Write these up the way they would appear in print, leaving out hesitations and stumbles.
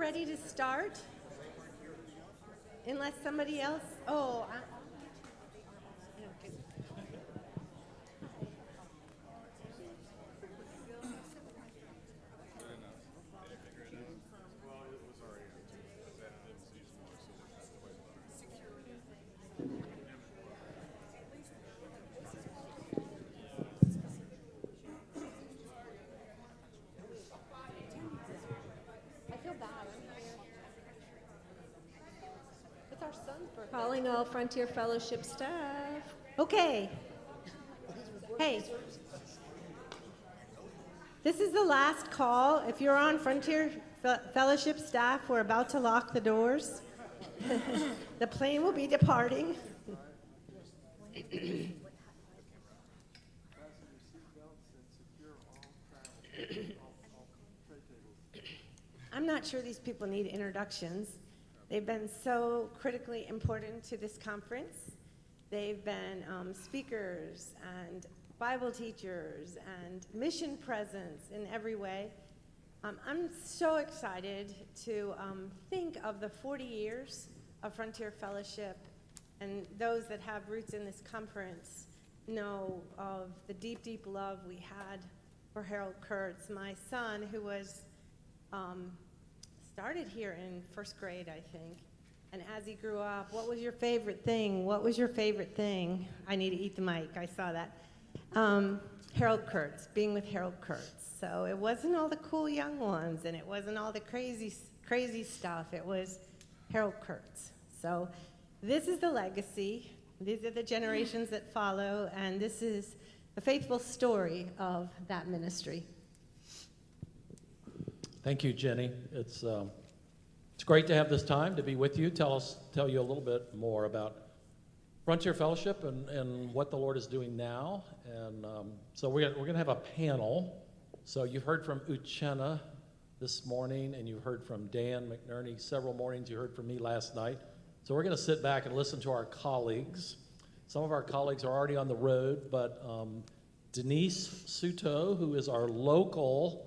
ready to start? Unless somebody else, I feel bad. It's our son's birthday. Calling all Frontier Fellowship staff. Okay. Hey. This is the last call. If you're on Frontier Fellowship staff, we're about to lock the doors. The plane will be departing. I'm not sure these people need introductions. They've been so critically important to this conference. They've been speakers and Bible teachers and mission presence in every way. I'm so excited to think of the 40 years of Frontier Fellowship, and those that have roots in this conference know of the deep, deep love we had for Harold Kurtz, my son, who was started here in first grade, I think. And as he grew up, what was your favorite thing? What was your favorite thing? I need to eat the mic. I saw that. Harold Kurtz, being with Harold Kurtz. So it wasn't all the cool young ones, and it wasn't all the crazy stuff. It was Harold Kurtz. So this is the legacy. These are the generations that follow, and this is the faithful story of that ministry. Thank you, Jenny. It's great to have this time to be with you. Tell you a little bit more about Frontier Fellowship and what the Lord is doing now. And so we're going to have a panel. So you've heard from Uchenna this morning, and you heard from Dan McNerney several mornings. You heard from me last night. So we're going to sit back and listen to our colleagues. Some of our colleagues are already on the road, but Denise Suto, who is our local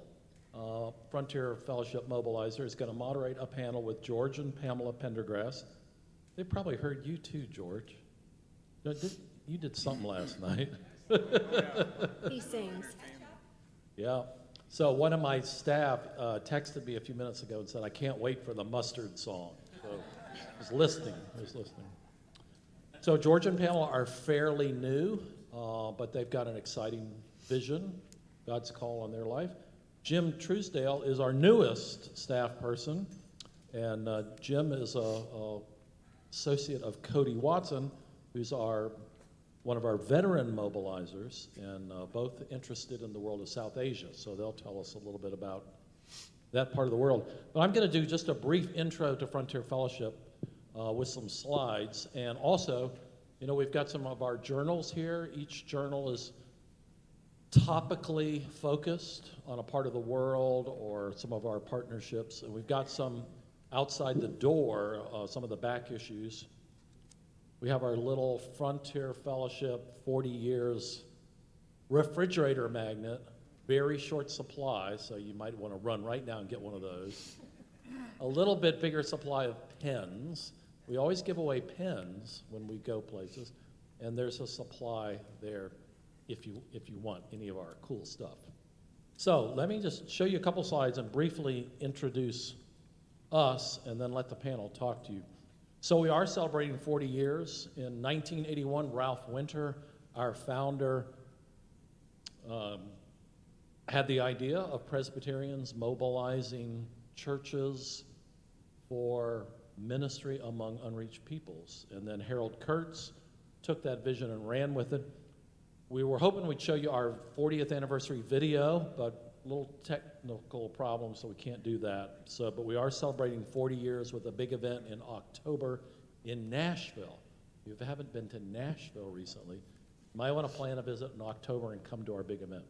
Frontier Fellowship mobilizer, is going to moderate a panel with George and Pamela Pendergrass. They probably heard you too, George. You did something last night. He sings. Yeah. So one of my staff texted me a few minutes ago and said, I can't wait for the mustard song. So I was listening. So George and Pamela are fairly new, but they've got an exciting vision, God's call on their life. Jim Truesdale is our newest staff person, and Jim is a associate of Cody Watson, who's one of our veteran mobilizers, and both interested in the world of South Asia. So they'll tell us a little bit about that part of the world. But I'm going to do just a brief intro to Frontier Fellowship with some slides. And also, we've got some of our journals here. Each journal is topically focused on a part of the world or some of our partnerships. And we've got some outside the door, some of the back issues. We have our little Frontier Fellowship 40 years refrigerator magnet, very short supply, so you might want to run right now and get one of those. A little bit bigger supply of pens. We always give away pens when we go places, and there's a supply there if you want any of our cool stuff. So let me just show you a couple slides and briefly introduce us, and then let the panel talk to you. So we are celebrating 40 years. In 1981, Ralph Winter, our founder, had the idea of Presbyterians mobilizing churches for ministry among unreached peoples. And then Harold Kurtz took that vision and ran with it. We were hoping we'd show you our 40th anniversary video, but a little technical problem, so we can't do that. But we are celebrating 40 years with a big event in October in Nashville. If you haven't been to Nashville recently, you might want to plan a visit in October and come to our big event.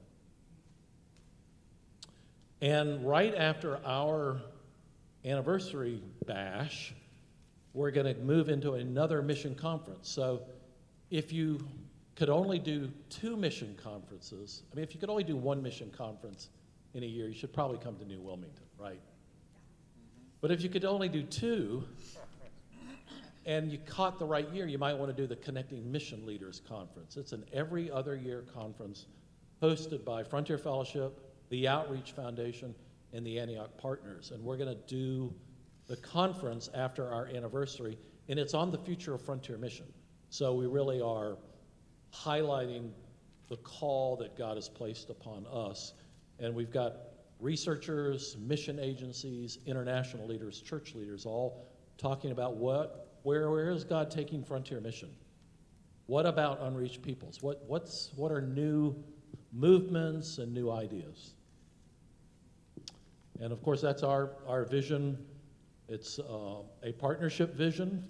And right after our anniversary bash, we're going to move into another mission conference. So if you could only do 2 mission conferences, if you could only do 1 mission conference in a year, you should probably come to New Wilmington, right? But if you could only do 2, and you caught the right year, you might want to do the Connecting Mission Leaders Conference. It's an every other year conference hosted by Frontier Fellowship, the Outreach Foundation, and the Antioch Partners. And we're going to do the conference after our anniversary, and it's on the future of Frontier Mission. So we really are highlighting the call that God has placed upon us. And we've got researchers, mission agencies, international leaders, church leaders, all talking about where is God taking Frontier Mission? What about unreached peoples? What are new movements and new ideas? And of course, that's our vision. It's a partnership vision.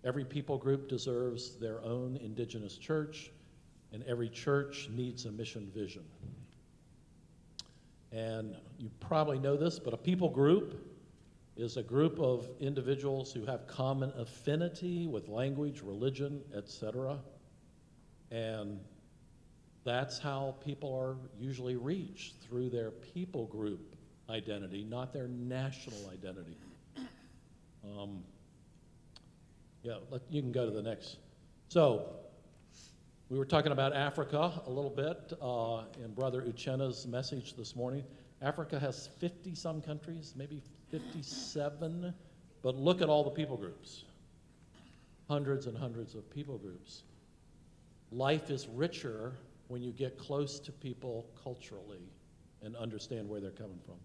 Every people group deserves their own indigenous church, and every church needs a mission vision. And you probably know this, but a people group is a group of individuals who have common affinity with language, religion, etc. And that's how people are usually reached, through their people group identity, not their national identity. You can go to the next. So, we were talking about Africa a little bit in Brother Uchena's message this morning. Africa has 50-some countries, maybe 57, but look at all the people groups. Hundreds and hundreds of people groups. Life is richer when you get close to people culturally and understand where they're coming from.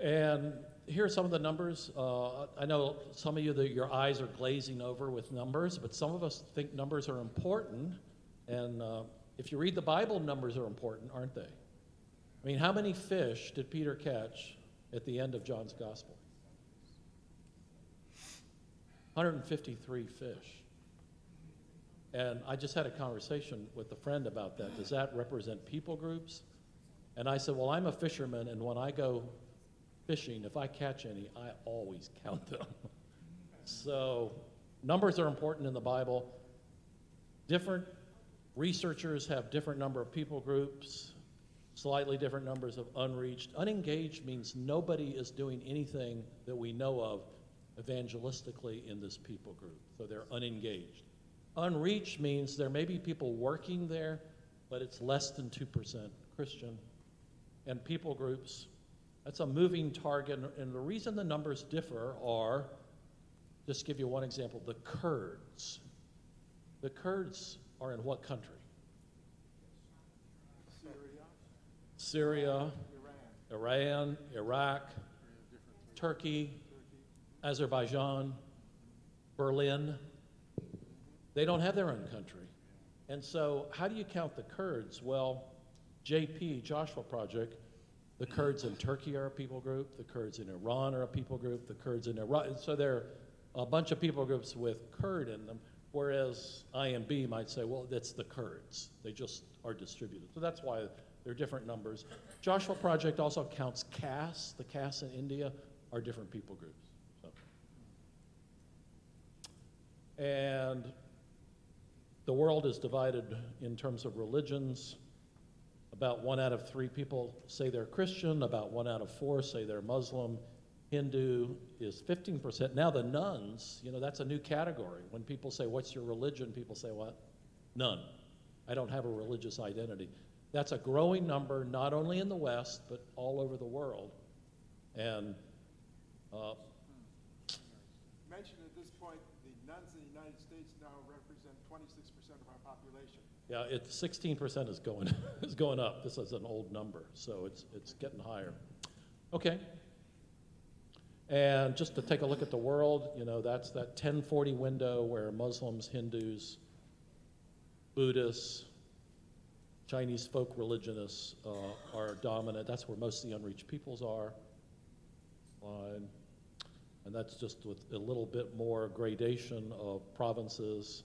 And here are some of the numbers. I know some of you, your eyes are glazing over with numbers, but some of us think numbers are important. And if you read the Bible, numbers are important, aren't they? I mean, how many fish did Peter catch at the end of John's Gospel? 153 fish. And I just had a conversation with a friend about that. Does that represent people groups? And I said, well, I'm a fisherman, and when I go fishing, if I catch any, I always count them. So numbers are important in the Bible. Different researchers have different number of people groups, slightly different numbers of unreached. Unengaged means nobody is doing anything that we know of evangelistically in this people group. So they're unengaged. Unreached means there may be people working there, but it's less than 2% Christian. And people groups, that's a moving target. And the reason the numbers differ are, just to give you one example, the Kurds. The Kurds are in what country? Syria, Iran, Iraq, Turkey, Azerbaijan, Berlin. They don't have their own country. And so how do you count the Kurds? Well, JP, Joshua Project, the Kurds in Turkey are a people group, the Kurds in Iran are a people group, the Kurds in Iraq. So there are a bunch of people groups with Kurd in them, whereas IMB might say, well, that's the Kurds. They just are distributed. So that's why there are different numbers. Joshua Project also counts castes. The castes in India are different people groups. So. And the world is divided in terms of religions. About 1 out of 3 people say they're Christian. About 1 out of 4 say they're Muslim. Hindu is 15%. Now the nuns, that's a new category. When people say, what's your religion? People say, what? None. I don't have a religious identity. That's a growing number, not only in the West, but all over the world. And mentioned at this point, the nuns in the United States now represent 26% of our population. Yeah, 16% is going is going up. This is an old number, so it's getting higher. Okay. And just to take a look at the world, that's that 1040 window where Muslims, Hindus, Buddhists, Chinese folk religionists are dominant. That's where most of the unreached peoples are. And that's just with a little bit more gradation of provinces.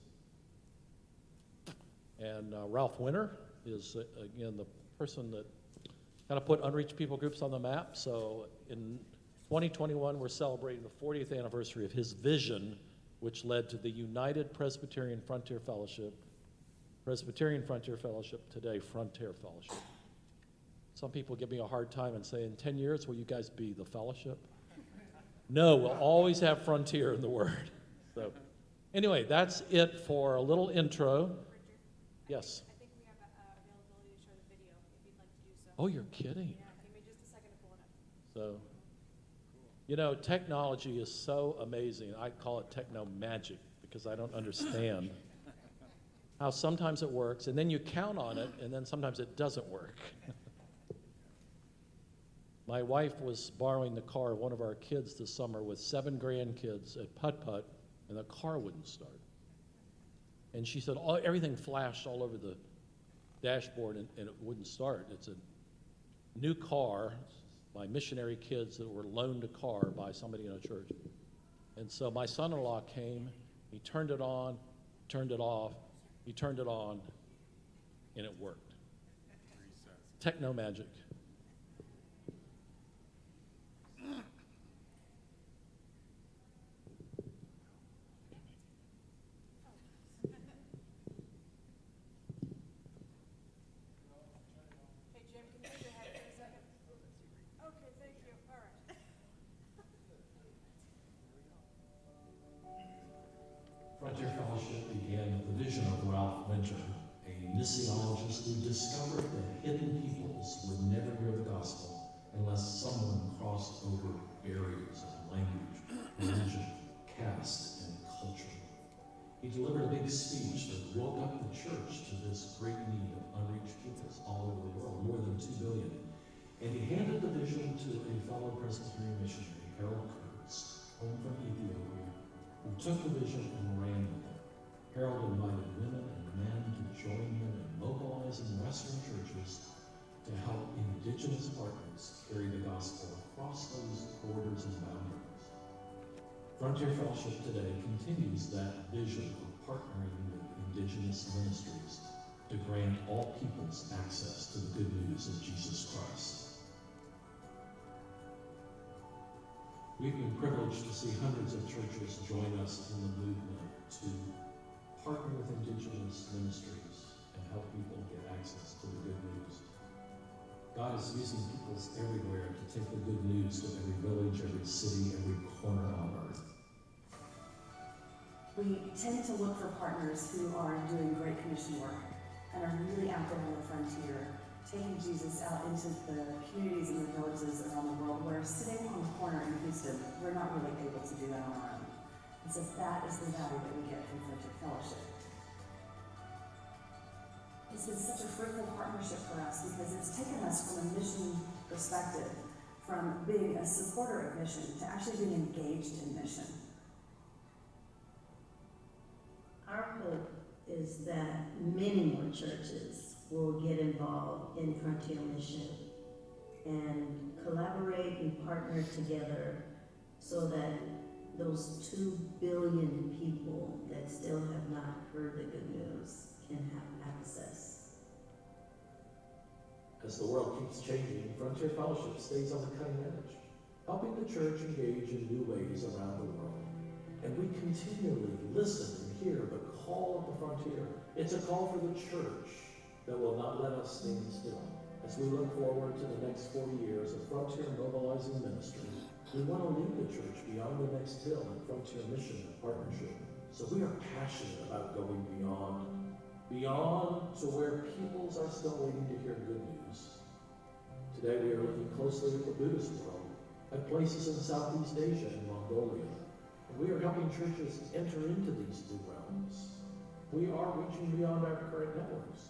And Ralph Winter is, again, the person that kind of put unreached people groups on the map. So in 2021, we're celebrating the 40th anniversary of his vision, which led to the United Presbyterian Frontier Fellowship, today Frontier Fellowship. Some people give me a hard time and say, in 10 years, will you guys be the fellowship? No, we'll always have frontier in the word. So, anyway, that's it for a little intro. Yes. I think we have availability to show the video if you'd like to do so. Oh, you're kidding. Yeah, give me just a second to pull it up. So, you know, technology is so amazing. I call it techno magic because I don't understand how sometimes it works, and then you count on it, and then sometimes it doesn't work. My wife was borrowing the car of one of our kids this summer with 7 grandkids at putt-putt, and the car wouldn't start. And she said everything flashed all over the dashboard, and it wouldn't start. It's a new car by missionary kids that were loaned a car by somebody in a church. And so my son-in-law came, he turned it on, turned it off, he turned it on, and it worked. Techno magic. Hey, Jim, can you move your head for a second? Okay, thank you. All right. Frontier Fellowship began with the vision of Ralph Winter, a missiologist who discovered that hidden peoples would never hear the gospel unless someone crossed over barriers of language, religion, caste, and culture. He delivered a big speech that woke up the church to this great need of unreached peoples all over the world, more than 2 billion. And he handed the vision to a fellow Presbyterian missionary, Harold Kurtz, home from Ethiopia, who took the vision and ran with it. Harold invited women and men to join him in mobilizing Western churches to help indigenous partners carry the gospel across those borders and boundaries. Frontier Fellowship today continues that vision of partnering with indigenous ministries to grant all peoples access to the good news of Jesus Christ. We've been privileged to see hundreds of churches join us in the movement to partner with indigenous ministries and help people get access to the good news. God is using peoples everywhere to take the good news to every village, every city, every corner on earth. We tend to look for partners who are doing great commission work and are really out there on the frontier, taking Jesus out into the communities and the villages around the world where sitting on the corner in Houston, we're not really able to do that on our own. And so that is the value that we get from Frontier Fellowship. It's been such a fruitful partnership for us because it's taken us from a mission perspective, from being a supporter of mission to actually being engaged in mission. Our hope is that many more churches will get involved in Frontier Mission and collaborate and partner together so that those 2 billion people that still have not heard the good news can have access. As the world keeps changing, Frontier Fellowship stays on the cutting edge, helping the church engage in new ways around the world. And we continually listen and hear the call of the frontier. It's a call for the church that will not let us stand still. As we look forward to the next 40 years of Frontier mobilizing ministry, we want to lead the church beyond the next hill in Frontier mission and partnership. So we are passionate about going beyond to where peoples are still waiting to hear good news. Today we are looking closely at the Buddhist world, at places in Southeast Asia and Mongolia. And we are helping churches enter into these new realms. We are reaching beyond our current networks.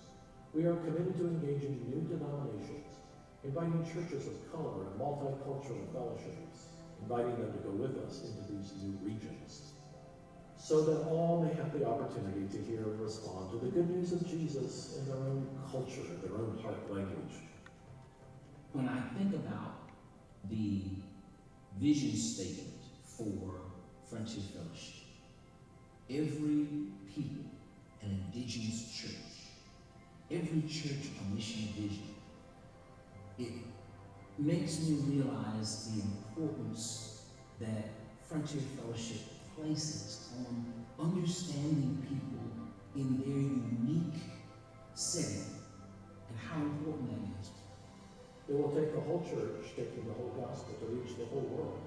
We are committed to engaging new denominations, inviting churches of color and multicultural fellowships, inviting them to go with us into these new regions, so that all may have the opportunity to hear and respond to the good news of Jesus in their own culture, in their own heart language. When I think about the vision statement for Frontier Fellowship, every people, an indigenous church, every church a mission vision, it makes me realize the importance that Frontier Fellowship places on understanding people in their unique setting and how important that is. It will take the whole church taking the whole gospel to reach the whole world.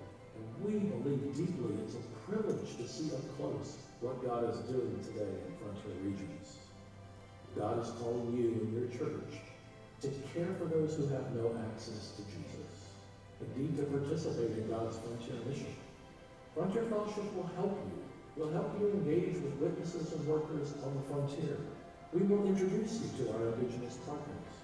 We believe deeply it's a privilege to see up close what God is doing today in Frontier Regions. God is calling you and your church to care for those who have no access to Jesus, indeed to participate in God's Frontier mission. Frontier Fellowship will help you. We'll help you engage with witnesses and workers on the frontier. We will introduce you to our Indigenous partners.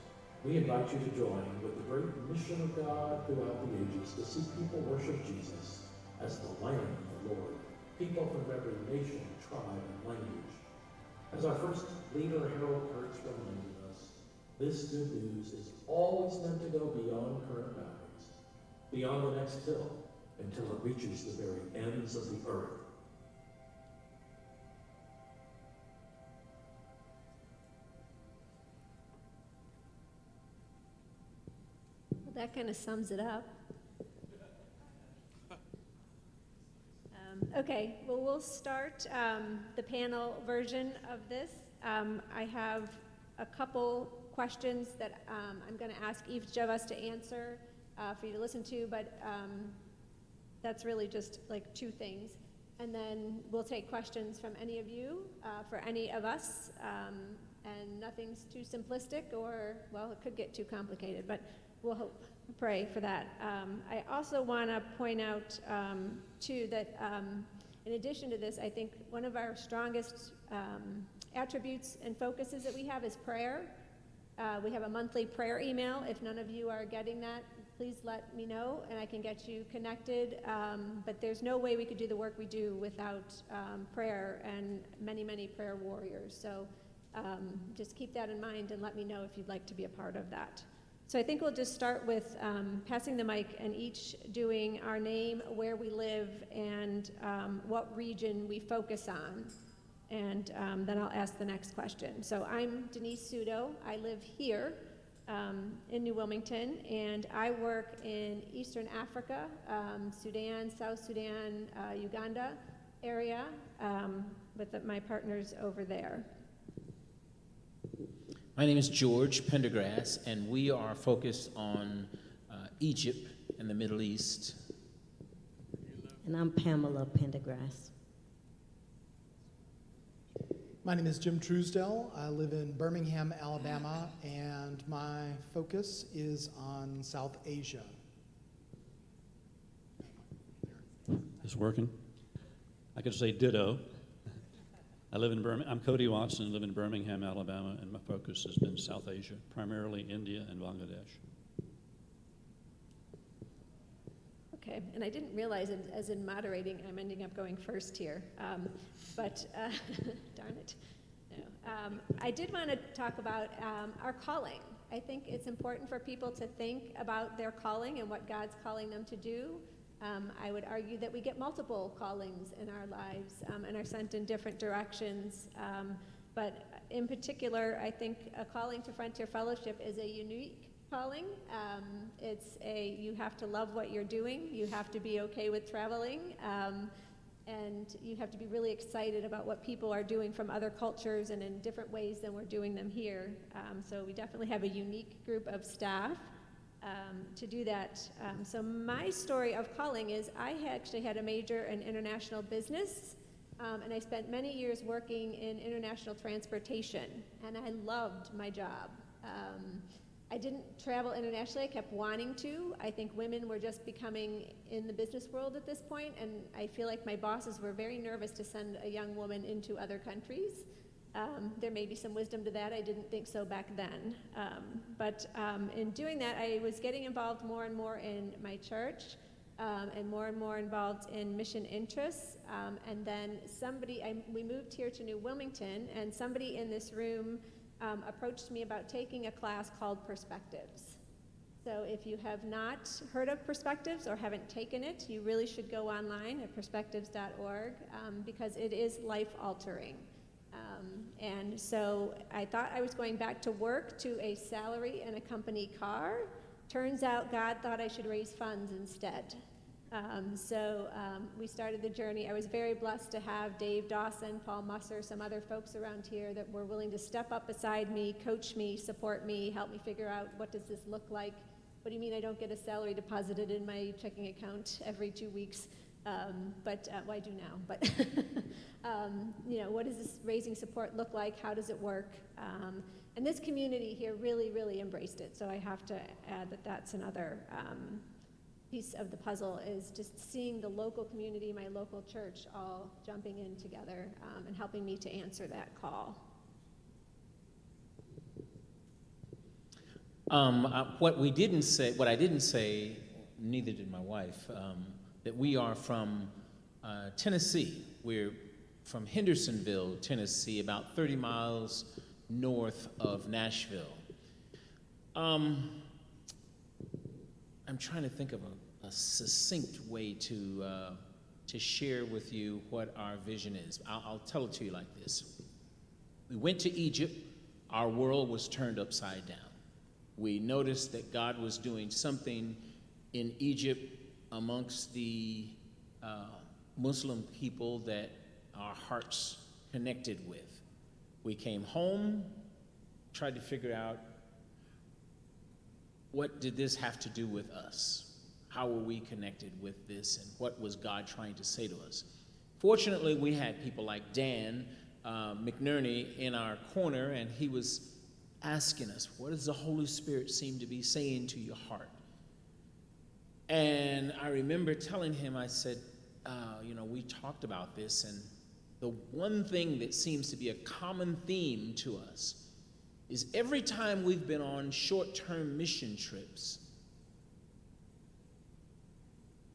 We invite you to join with the great mission of God throughout the ages to see people worship Jesus as the Lamb of the Lord, people from every nation, tribe, and language. As our first leader, Harold Kurtz, reminded us, this good news is always meant to go beyond current boundaries, beyond the next hill, until it reaches the very ends of the earth. Well, that kind of sums it up. Okay, well, we'll start the panel version of this. I have a couple questions that I'm going to ask each of us to answer for you to listen to, but that's really just like two things. And then we'll take questions from any of you for any of us, and nothing's too simplistic or, well, it could get too complicated, but we'll pray for that. I also want to point out, too, that in addition to this, I think one of our strongest attributes and focuses that we have is prayer. We have a monthly prayer email. If none of you are getting that, please let me know and I can get you connected. But there's no way we could do the work we do without prayer and many, many prayer warriors. So just keep that in mind and let me know if you'd like to be a part of that. So I think we'll just start with passing the mic and each doing our name, where we live, and what region we focus on. And then I'll ask the next question. So I'm Denise Sudo. I live here in New Wilmington, and I work in Eastern Africa, Sudan, South Sudan, Uganda area, with my partners over there. My name is George Pendergrass, and we are focused on Egypt and the Middle East. And I'm Pamela Pendergrass. My name is Jim Truesdell. I live in Birmingham, Alabama, and my focus is on South Asia. Is it working? I could say ditto. I live in Birmingham. I'm Cody Watson. I live in Birmingham, Alabama, and my focus has been South Asia, primarily India and Bangladesh. Okay, and I didn't realize, as in moderating, I'm ending up going first here. But darn it. No. I did want to talk about our calling. I think it's important for people to think about their calling and what God's calling them to do. I would argue that we get multiple callings in our lives and are sent in different directions. But in particular, I think a calling to Frontier Fellowship is a unique calling. You have to love what you're doing. You have to be okay with traveling. And you have to be really excited about what people are doing from other cultures and in different ways than we're doing them here. So we definitely have a unique group of staff to do that. So my story of calling is I actually had a major in international business, and I spent many years working in international transportation, and I loved my job. I didn't travel internationally. I kept wanting to. I think women were just becoming in the business world at this point, and I feel like my bosses were very nervous to send a young woman into other countries. There may be some wisdom to that. I didn't think so back then. But in doing that, I was getting involved more and more in my church and more involved in mission interests. And then we moved here to New Wilmington, and somebody in this room approached me about taking a class called Perspectives. So if you have not heard of Perspectives or haven't taken it, you really should go online at perspectives.org because it is life-altering. And so I thought I was going back to work to a salary and a company car. Turns out God thought I should raise funds instead. So we started the journey. I was very blessed to have Dave Dawson, Paul Musser, some other folks around here that were willing to step up beside me, coach me, support me, help me figure out what does this look like what do you mean I don't get a salary deposited in my checking account every 2 weeks? Well, I do now, but what does this raising support look like? How does it work? And this community here really, really embraced it. So I have to add that that's another piece of the puzzle, is just seeing the local community, my local church, all jumping in together and helping me to answer that call. What I didn't say, neither did my wife, that we are from Tennessee. We're from Hendersonville, Tennessee, about 30 miles north of Nashville. I'm trying to think of a succinct way to share with you what our vision is. I'll tell it to you like this. We went to Egypt. Our world was turned upside down. We noticed that God was doing something in Egypt amongst the Muslim people that our hearts connected with. We came home, tried to figure out, what did this have to do with us? How were we connected with this, and what was God trying to say to us? Fortunately, we had people like Dan McNerney in our corner, and he was asking us, what does the Holy Spirit seem to be saying to your heart? And I remember telling him, I said, we talked about this, and the one thing that seems to be a common theme to us is every time we've been on short-term mission trips,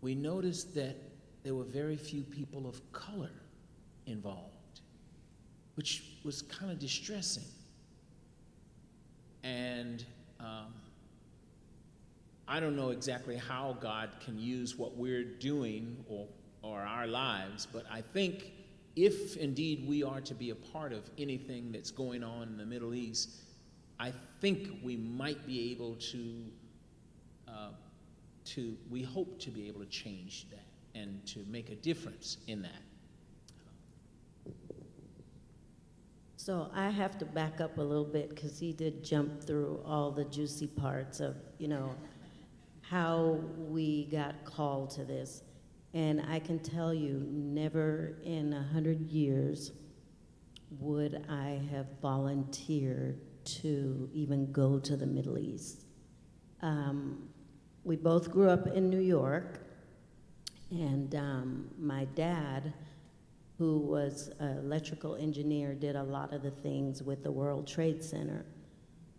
we noticed that there were very few people of color involved, which was kind of distressing. And I don't know exactly how God can use what we're doing or our lives, but I think if indeed we are to be a part of anything that's going on in the Middle East, I think we might be able we hope to be able to change that and to make a difference in that. So I have to back up a little bit, because he did jump through all the juicy parts of, how we got called to this. And I can tell you, never in 100 years would I have volunteered to even go to the Middle East. We both grew up in New York, and my dad, who was an electrical engineer, did a lot of the things with the World Trade Center.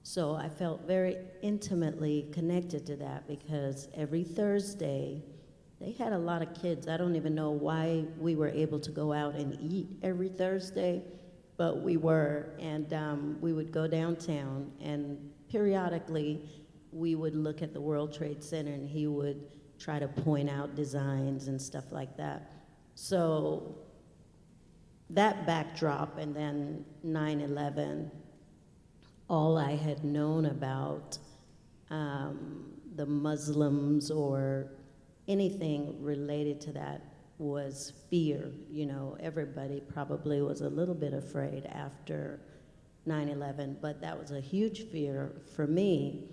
So I felt very intimately connected to that, because every Thursday, they had a lot of kids. I don't even know why we were able to go out and eat every Thursday, but we were. And we would go downtown, and periodically we would look at the World Trade Center, and he would try to point out designs and stuff like that. So that backdrop, and then 9/11, all I had known about the Muslims or anything related to that was fear. Everybody probably was a little bit afraid after 9/11, but that was a huge fear for me.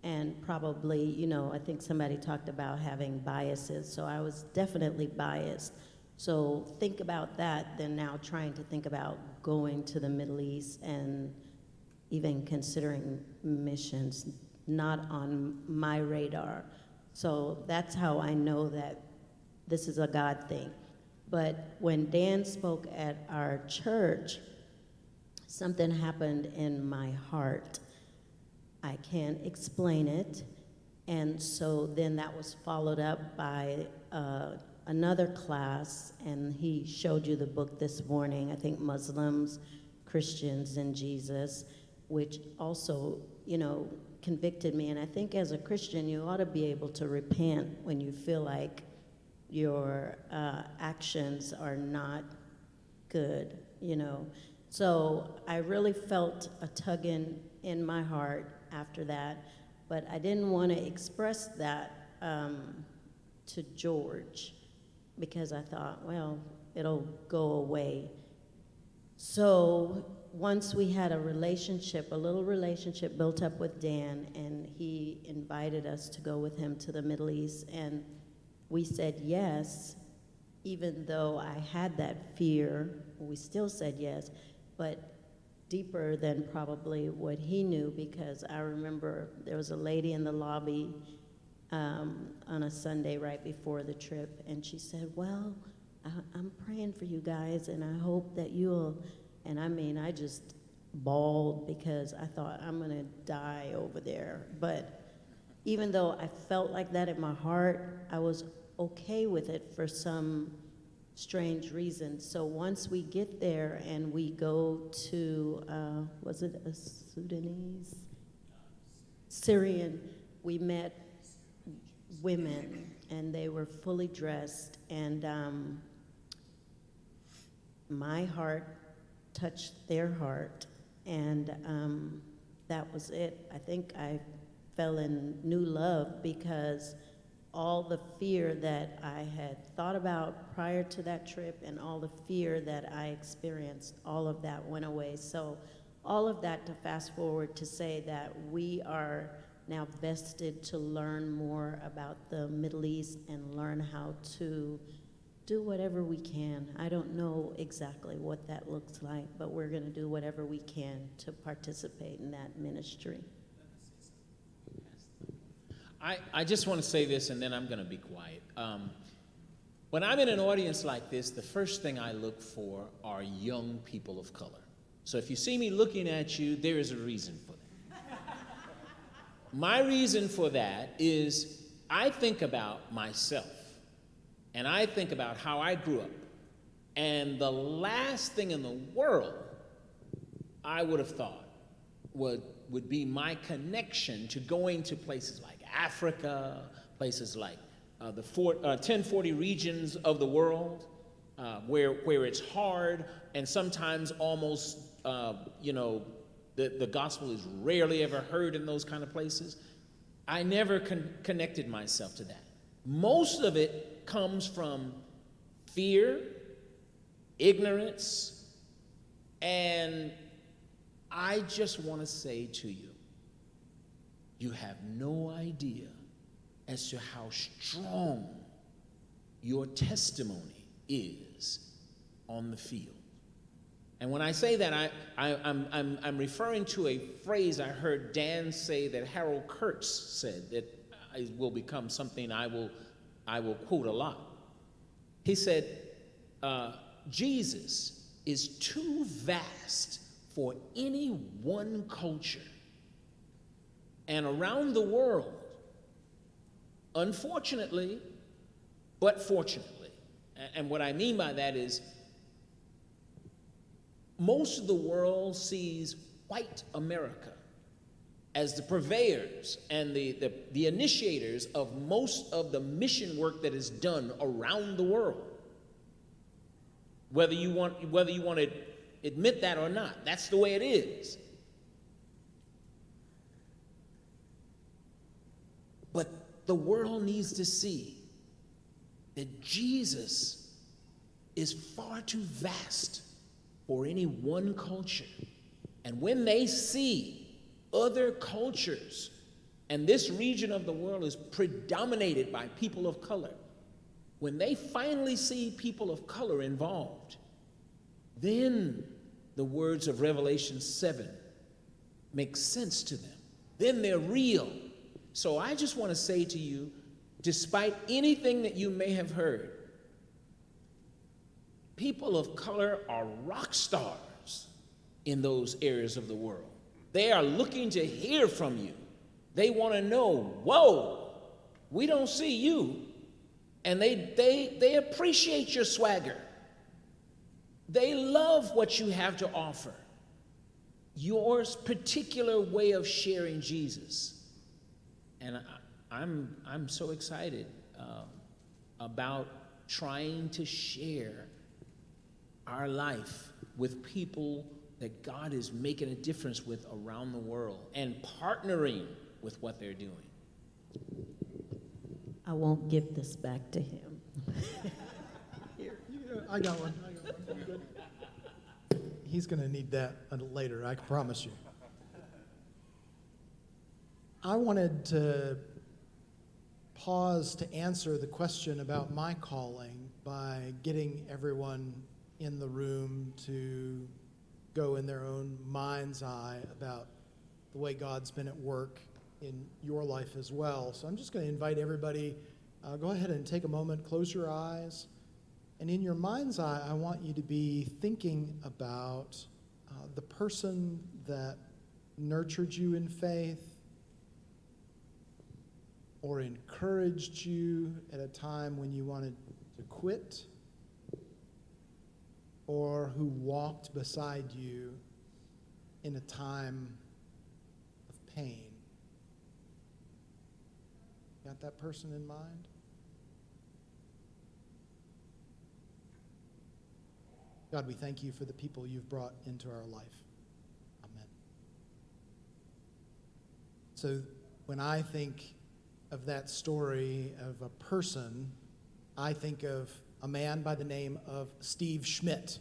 And probably, I think somebody talked about having biases, so I was definitely biased. So think about that, then now trying to think about going to the Middle East and even considering missions, not on my radar. So that's how I know that this is a God thing. But when Dan spoke at our church, something happened in my heart. I can't explain it. And so then that was followed up by another class, and he showed you the book this morning, I think Muslims, Christians, and Jesus, which also, convicted me. And I think as a Christian, you ought to be able to repent when you feel like your actions are not good, So I really felt a tugging in my heart after that, but I didn't want to express that to George, because I thought, well, it'll go away. So once we had a little relationship built up with Dan, and he invited us to go with him to the Middle East, and we said yes, even though I had that fear. We still said yes, but deeper than probably what he knew, because I remember there was a lady in the lobby on a Sunday right before the trip, and she said, well, I'm praying for you guys, and I hope that you'll, and I mean, I just bawled because I thought, I'm gonna die over there. But even though I felt like that in my heart, I was okay with it for some strange reason. So once we get there and we go to, was it a Sudanese? Syrian, we met women, and they were fully dressed, and my heart touched their heart, and that was it. I think I fell in new love, because all the fear that I had thought about prior to that trip and all the fear that I experienced, all of that went away. So all of that to fast forward to say that we are now vested to learn more about the Middle East and learn how to do whatever we can. I don't know exactly what that looks like, but we're going to do whatever we can to participate in that ministry. I just want to say this, and then I'm going to be quiet. When I'm in an audience like this, the first thing I look for are young people of color. So if you see me looking at you, there is a reason for that. My reason for that is I think about myself, and I think about how I grew up, and the last thing in the world I would have thought would be my connection to going to places like Africa, places like the 1040 regions of the world, where it's hard and sometimes almost, the gospel is rarely ever heard in those kind of places. I never connected myself to that. Most of it comes from fear, ignorance, and I just want to say to you, you have no idea as to how strong your testimony is on the field. And when I say that, I'm referring to a phrase I heard Dan say that Harold Kurtz said that will become something I will quote a lot. He said, Jesus is too vast for any one culture. And around the world, unfortunately, but fortunately, and what I mean by that is most of the world sees white America as the purveyors and the initiators of most of the mission work that is done around the world. Whether you want to admit that or not, that's the way it is. But the world needs to see that Jesus is far too vast for any one culture. And when they see other cultures, and this region of the world is predominated by people of color, when they finally see people of color involved, then the words of Revelation 7 make sense to them. Then they're real. So I just want to say to you, despite anything that you may have heard, people of color are rock stars in those areas of the world. They are looking to hear from you. They want to know, whoa, we don't see you. And they appreciate your swagger. They love what you have to offer. Your particular way of sharing Jesus. And I'm so excited about trying to share our life with people that God is making a difference with around the world and partnering with what they're doing. I won't give this back to him. I got one. he's going to need that later, I can promise you. I wanted to pause to answer the question about my calling by getting everyone in the room to go in their own mind's eye about the way God's been at work in your life as well. So I'm just going to invite everybody, go ahead and take a moment, close your eyes, and in your mind's eye, I want you to be thinking about the person that nurtured you in faith or encouraged you at a time when you wanted to quit, or who walked beside you in a time of pain. Got that person in mind? God, we thank you for the people you've brought into our life. Amen. So when I think of that story of a person, I think of a man by the name of Steve Schmidt.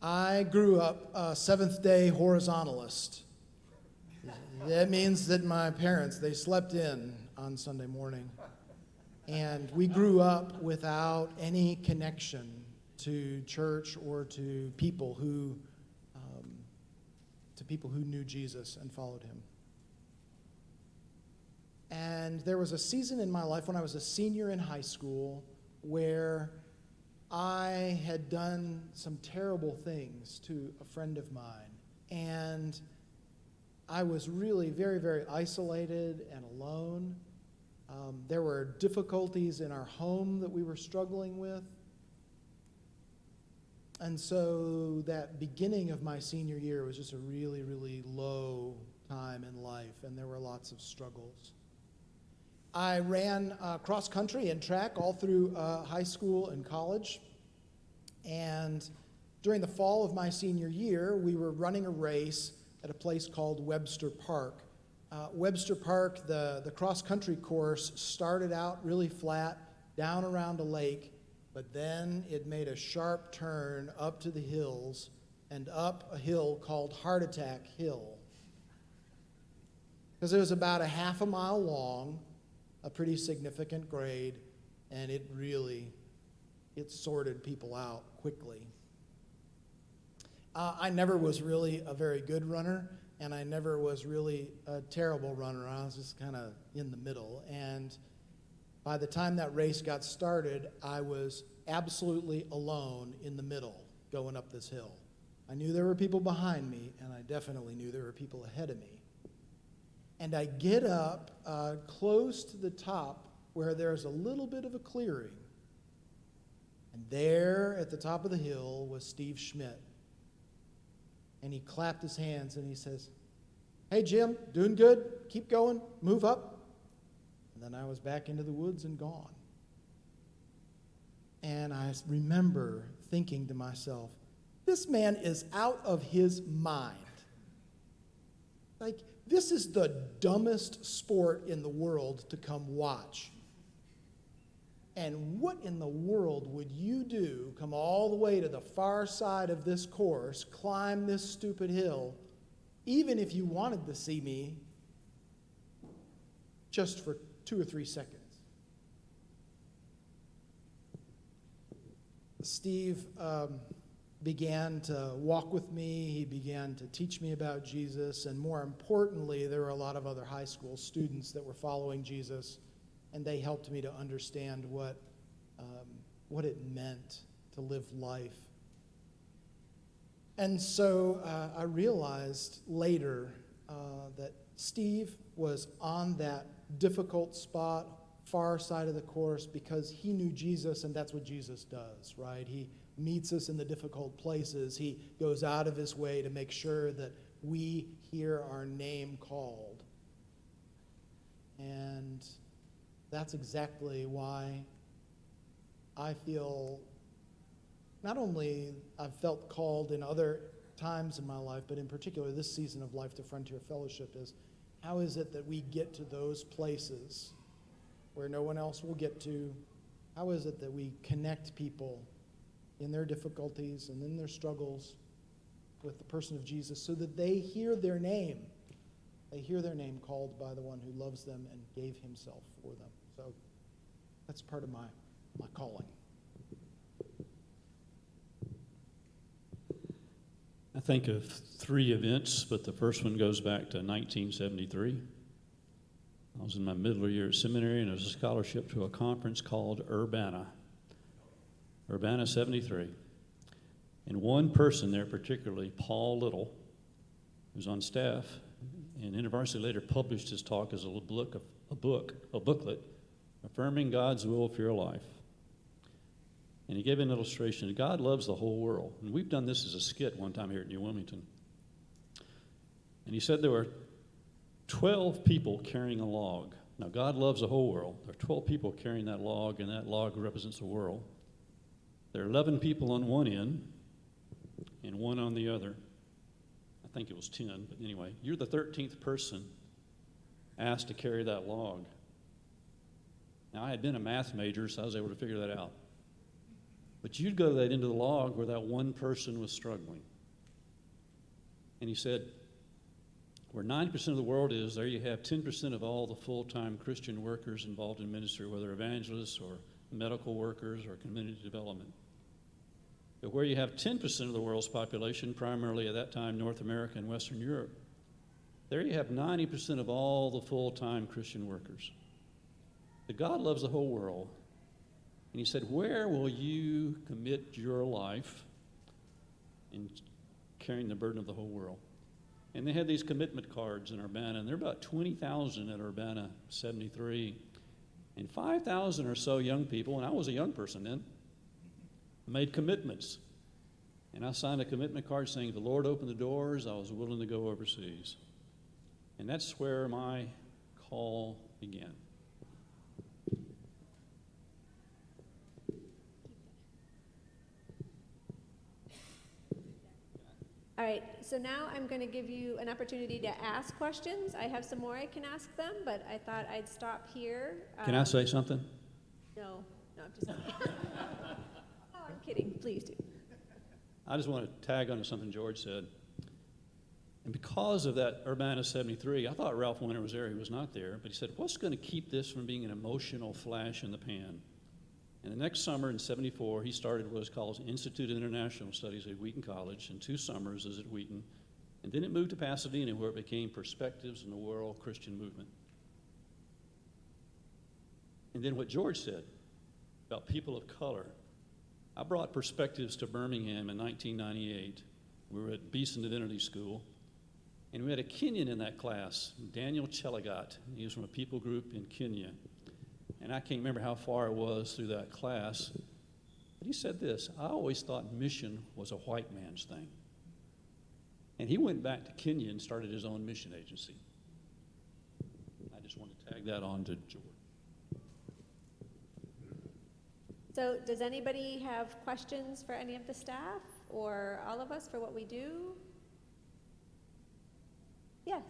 I grew up a Seventh-day horizontalist. That means that my parents, they slept in on Sunday morning. And we grew up without any connection to church or to people who knew Jesus and followed him. And there was a season in my life when I was a senior in high school where I had done some terrible things to a friend of mine. And I was really very, very isolated and alone. There were difficulties in our home that we were struggling with. And so that beginning of my senior year was just a really, really low time in life, and there were lots of struggles. I ran cross country and track all through high school and college. And during the fall of my senior year, we were running a race at a place called Webster Park. Webster Park, the cross country course, started out really flat, down around a lake, but then it made a sharp turn up to the hills and up a hill called Heart Attack Hill. Because it was about a half a mile long, a pretty significant grade, and it sorted people out quickly. I never was really a very good runner, and I never was really a terrible runner. I was just kind of in the middle. And by the time that race got started, I was absolutely alone in the middle going up this hill. I knew there were people behind me, and I definitely knew there were people ahead of me. And I get up close to the top where there's a little bit of a clearing. And there at the top of the hill was Steve Schmidt. And he clapped his hands and he says, "Hey, Jim, doing good? Keep going, move up." And then I was back into the woods and gone. And I remember thinking to myself, this man is out of his mind. Like, this is the dumbest sport in the world to come watch. And what in the world would you do, come all the way to the far side of this course, climb this stupid hill, even if you wanted to see me, just for 2 or 3 seconds? Steve began to walk with me. He began to teach me about Jesus. And more importantly, there were a lot of other high school students that were following Jesus, and they helped me to understand what it meant to live life. And so I realized later that Steve was on that difficult spot, far side of the course, because he knew Jesus, and that's what Jesus does, right? He meets us in the difficult places. He goes out of his way to make sure that we hear our name called. And that's exactly why I feel, not only I've felt called in other times in my life, but in particular this season of Life to Frontier Fellowship, is how is it that we get to those places where no one else will get to? How is it that we connect people in their difficulties and in their struggles with the person of Jesus so that they hear their name. They hear their name called by the one who loves them and gave himself for them. So that's part of my calling. I think of 3 events, but the first one goes back to 1973. I was in my middle year at seminary, and there was a scholarship to a conference called Urbana 73. And one person there, particularly Paul Little, who's on staff, and InterVarsity later published his talk as a booklet, affirming God's will for your life. And he gave an illustration. God loves the whole world. And we've done this as a skit one time here at New Wilmington. And he said there were 12 people carrying a log. Now, God loves the whole world. There are 12 people carrying that log, and that log represents the world. There are 11 people on one end and one on the other. I think it was 10, but anyway, you're the 13th person asked to carry that log. Now, I had been a math major, so I was able to figure that out. But you'd go to that end of the log where that one person was struggling. And he said, where 90% of the world is, there you have 10% of all the full-time Christian workers involved in ministry, whether evangelists or medical workers or community development. But where you have 10% of the world's population, primarily at that time North America and Western Europe, there you have 90% of all the full-time Christian workers. But God loves the whole world. And he said, where will you commit your life in carrying the burden of the whole world? And they had these commitment cards in Urbana, and there are about 20,000 at Urbana 73. And 5,000 or so young people, and I was a young person then, made commitments. And I signed a commitment card saying, if the Lord opened the doors, I was willing to go overseas. And that's where my call began. All right, so now I'm going to give you an opportunity to ask questions. I have some more I can ask them, but I thought I'd stop here. Can I say something? No, I'm just kidding. Oh, I'm kidding. Please do. I just want to tag on to something George said. And because of that Urbana 73, I thought Ralph Winter was there. He was not there. But he said, what's going to keep this from being an emotional flash in the pan? And the next summer in 74, he started what is called Institute of International Studies at Wheaton College, and 2 summers is at Wheaton. And then it moved to Pasadena, where it became Perspectives in the World Christian Movement. And then what George said about people of color. I brought Perspectives to Birmingham in 1998. We were at Beeson Divinity School, and we had a Kenyan in that class, Daniel Chelagat. He was from a people group in Kenya. And I can't remember how far it was through that class. But he said this, I always thought mission was a white man's thing. And he went back to Kenya and started his own mission agency. I just want to tag that on to George. So does anybody have questions for any of the staff or all of us for what we do? Yes.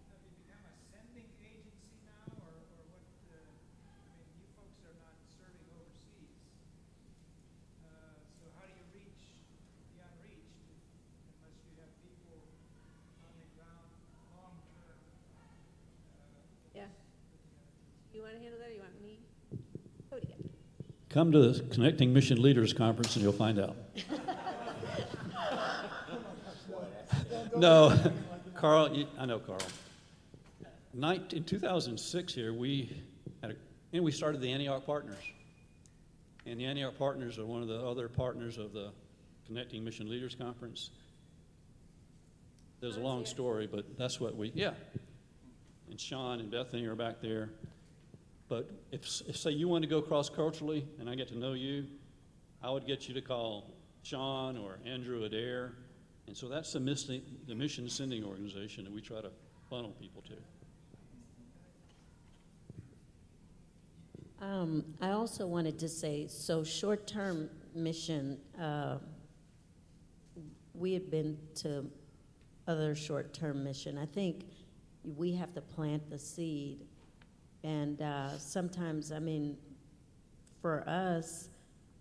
Have you become a sending agency now, or what, I mean, you folks are not serving overseas. So how do you reach the unreached unless you have people on the ground long-term? Yeah. You want to handle that or you want me? Cody. Come to the Connecting Mission Leaders Conference and you'll find out. No, Carl, I know Carl. In 2006 here, we started the Antioch Partners. And the Antioch Partners are one of the other partners of the Connecting Mission Leaders Conference. There's a long story, but that's what and Sean and Bethany are back there. But if say you want to go cross-culturally and I get to know you, I would get you to call Sean or Andrew Adair. And so that's the mission sending organization that we try to funnel people to. I also wanted to say, so short-term mission, we had been to other short-term mission. I think we have to plant the seed. And sometimes, I mean, for us,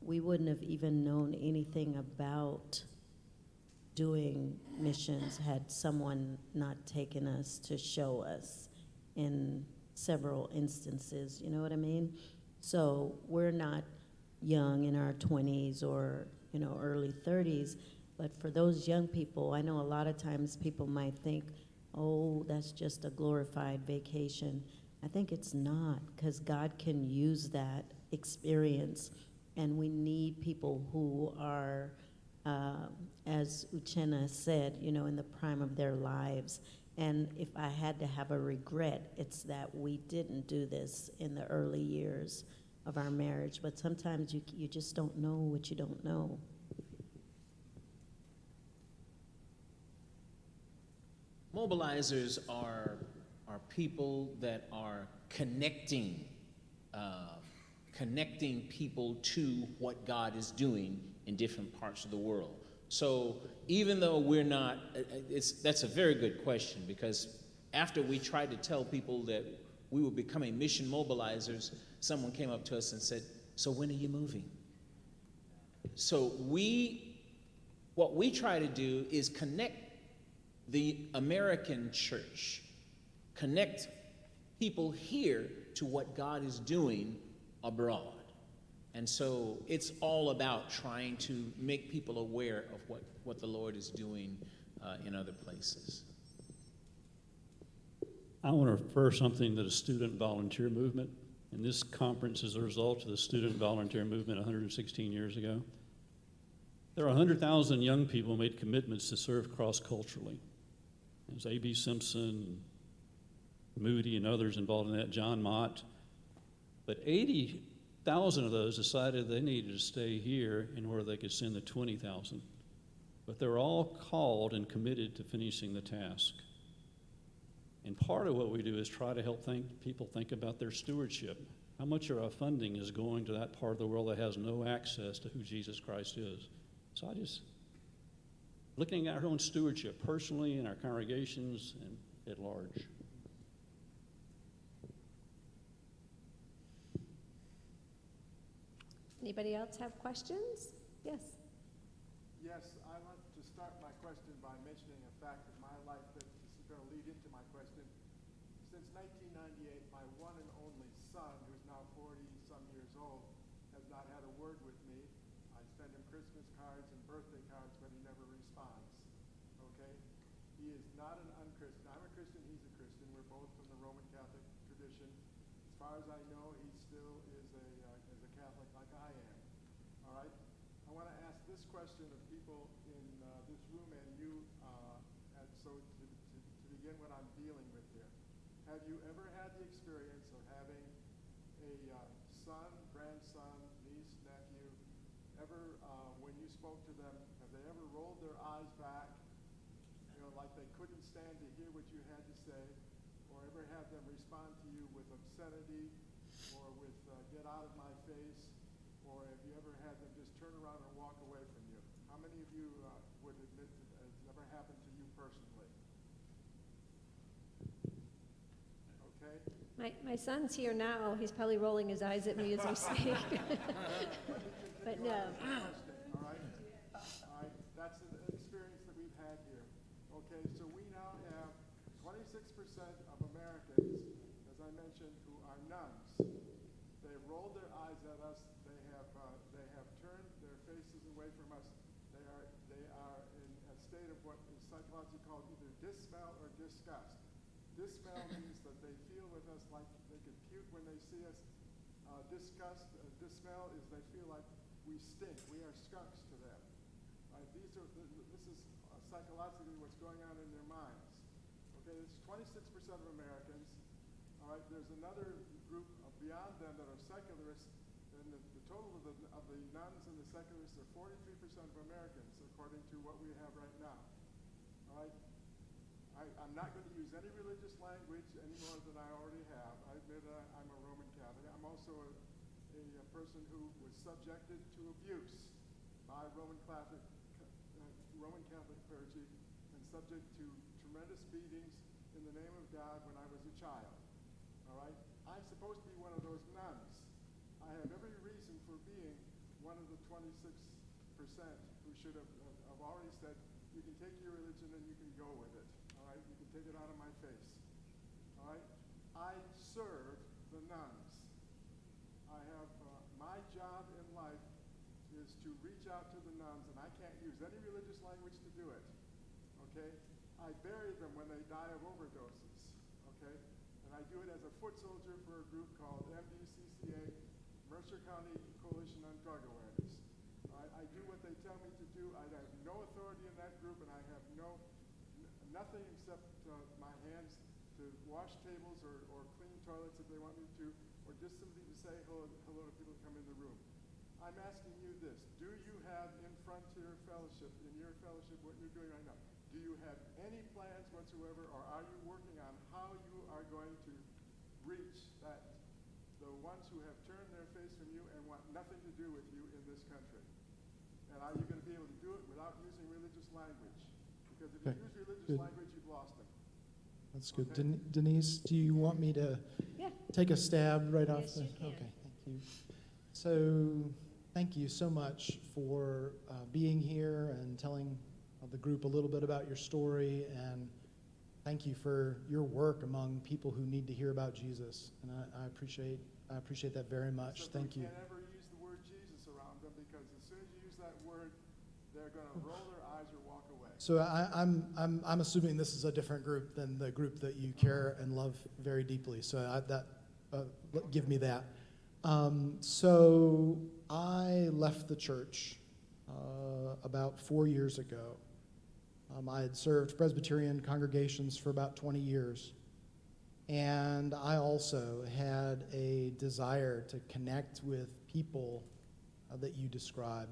we wouldn't have even known anything about doing missions had someone not taken us to show us in several instances, you know what I mean? So we're not young in our 20s or, you know, early 30s, but for those young people, I know a lot of times people might think, oh, that's just a glorified vacation. I think it's not, because God can use that experience, and we need people who are, as Uchenna said, you know, in the prime of their lives. And if I had to have a regret, it's that we didn't do this in the early years of our marriage. But sometimes you just don't know what you don't know. Mobilizers are people that are connecting people to what God is doing in different parts of the world. So even though we're not, that's a very good question, because after we tried to tell people that we were becoming mission mobilizers, someone came up to us and said, so when are you moving? So what we try to do is connect the American church, connect people here to what God is doing abroad. And so it's all about trying to make people aware of what the Lord is doing in other places. I want to refer something to the student volunteer movement. And this conference is a result of the student volunteer movement 116 years ago. There are 100,000 young people who made commitments to serve cross-culturally. There's A.B. Simpson, Moody, and others involved in that, John Mott. But 80,000 of those decided they needed to stay here in order they could send the 20,000. But they're all called and committed to finishing the task. And part of what we do is try to help people think about their stewardship. How much of our funding is going to that part of the world that has no access to who Jesus Christ is? So looking at our own stewardship personally in our congregations and at large. Anybody else have questions? Yes. Yes, I want to start my question by mentioning a fact in my life that this is going to lead into my question. Since 1998, my one and only son, who's now 40-some years old, has not had a word with me. I send him Christmas cards and birthday cards, but he never responds. Okay? He is not an unchristian. I'm a Christian, he's a Christian. We're both from the Roman Catholic tradition. As far as I know, he still is a Catholic like I am. All right? I want to ask this question of people in this room and you, and so to begin what I'm dealing with here. Have you ever had the experience of having a son, grandson, niece, nephew, ever, when you spoke to them, have they ever rolled their eyes back, you know, like they couldn't stand to hear what you had to say, or ever have them respond to you with obscenity, or with get out of my face, or have you ever had them just turn around and walk away from you? How many of you would admit that it's ever happened to you personally? Okay. My son's here now. He's probably rolling his eyes at me as we speak. But no. All right. All right. That's an experience that we've had here. Okay. So we now have 26% of Americans, as I mentioned, who are nuns. They've rolled their eyes at us. They have turned their faces away from us. They are in a state of what is psychologically called either dismal or disgust. Dismal means that they feel with us like they could puke when they see us. Dismal is they feel like we stink. We are skunks to them. Right? This is psychologically what's going on in their minds. Okay, it's 26% of Americans. All right, there's another group beyond them that are secularists, and the total of the nuns and the secularists are 43% of Americans, according to what we have right now. All right. I'm not going to use any religious language any more than I already have. I admit I'm a Roman Catholic. I'm also a person who was subjected to abuse by Roman Catholic clergy and subject to tremendous beatings in the name of God when I was a child. All right? I'm supposed to be one of those nuns. I have every reason for being one of the 26% who should have already said, You can take your religion and you can go with it. All right? You can take it out of my face. All right? I serve the nuns. I have my job in life is to reach out to the nuns, and I can't use any religious language to do it. Okay? I bury them when they die of overdoses. Okay? And I do it as a foot soldier for a group called MDCCA, Mercer County Coalition on Drug Awareness. I do what they tell me to do. I have no authority in that group, and I have nothing except my hands to wash tables or clean toilets if they want me to, or just simply to say hello to people who come in the room. I'm asking you this. Do you have in Frontier Fellowship, in your fellowship, what you're doing right now, do you have any plans whatsoever, or are you working on how you are going to reach the ones who have turned their face from you and want nothing to do with you in this country? And are you going to be able to do it without using religious language? Because if you use religious language, you've lost them. That's good. Okay. Denise, do you want me to take a stab right off Yes, you can. Okay, thank you. So, thank you so much for being here and telling the group a little bit about your story, and thank you for your work among people who need to hear about Jesus. And I appreciate that very much. So Thank you. can't ever use the word Jesus around them, because as soon as you use that word, they're going to roll their eyes or walk away. So I'm assuming this is a different group than the group that you care and love very deeply. So give me that. So I left the church about 4 years ago. I had served Presbyterian congregations for about 20 years. And I also had a desire to connect with people that you describe.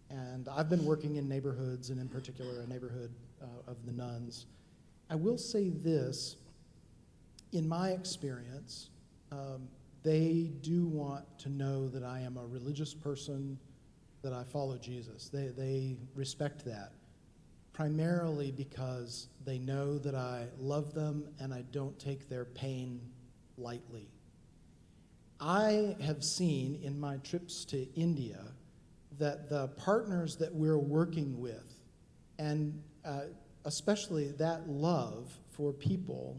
And I've been working in neighborhoods, and in particular a neighborhood of the nuns. I will say this, in my experience, they do want to know that I am a religious person, that I follow Jesus. They respect that, primarily because they know that I love them and I don't take their pain lightly. I have seen in my trips to India that the partners that we're working with, and especially that love for people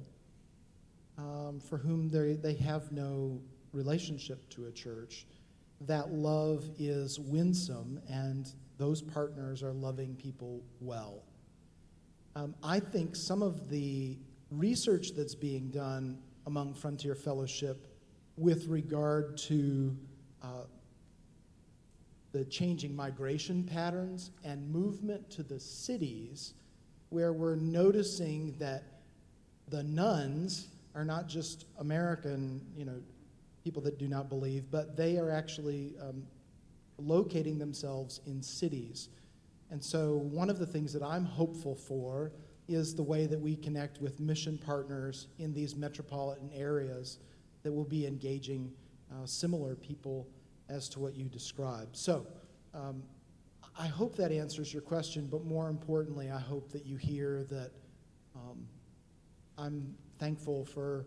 for whom they have no relationship to a church, that love is winsome, and those partners are loving people well. I think some of the research that's being done among Frontier Fellowship with regard to the changing migration patterns and movement to the cities, where we're noticing that the nuns are not just American, people that do not believe, but they are actually locating themselves in cities. And so one of the things that I'm hopeful for is the way that we connect with mission partners in these metropolitan areas that will be engaging similar people as to what you described. So I hope that answers your question, but more importantly, I hope that you hear that I'm thankful for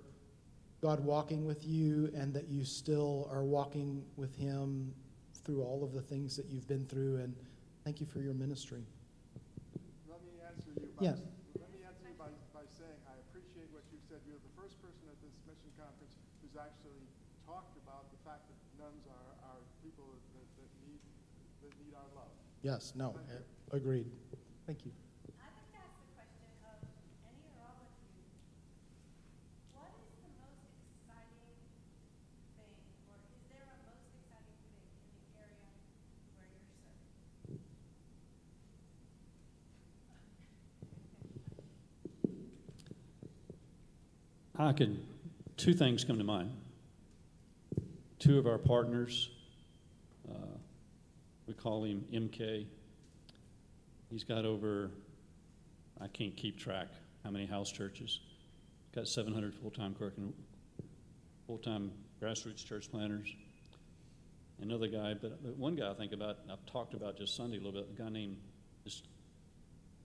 God walking with you, and that you still are walking with him through all of the things that you've been through, and thank you for your ministry. Let me answer you by saying I appreciate what you said. You're the first person at this mission conference who's actually talked about the fact that nuns are people that need our love. Yes, no, agreed. Thank you. I'd like to ask the question of any or all of you. What is the most exciting thing, or is there a most exciting thing in the area where you're serving? Two things come to mind. Two of our partners, we call him MK. He's got over, I can't keep track how many house churches. Got 700 full-time grassroots church planners. Another guy, but one guy I think about, I've talked about just Sunday a little bit, a guy named, his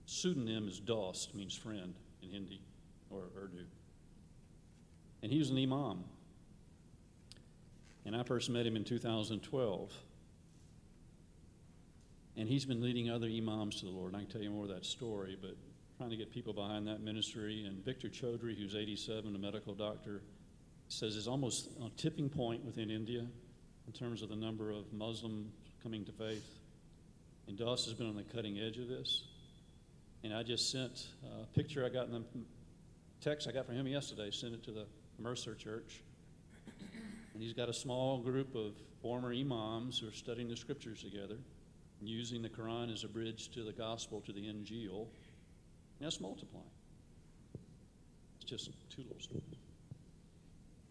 pseudonym is Dost, means friend in Hindi or Urdu. And he was an imam. And I first met him in 2012. And he's been leading other imams to the Lord. And I can tell you more of that story, but trying to get people behind that ministry. And Victor Chaudhry, who's 87, a medical doctor, says it's almost a tipping point within India in terms of the number of Muslims coming to faith. And Doss has been on the cutting edge of this. And I just sent a picture I got in the text I got from him yesterday, sent it to the Mercer Church. And he's got a small group of former imams who are studying the scriptures together, and using the Quran as a bridge to the gospel, to the Injil. And that's multiplying. It's just two little stories.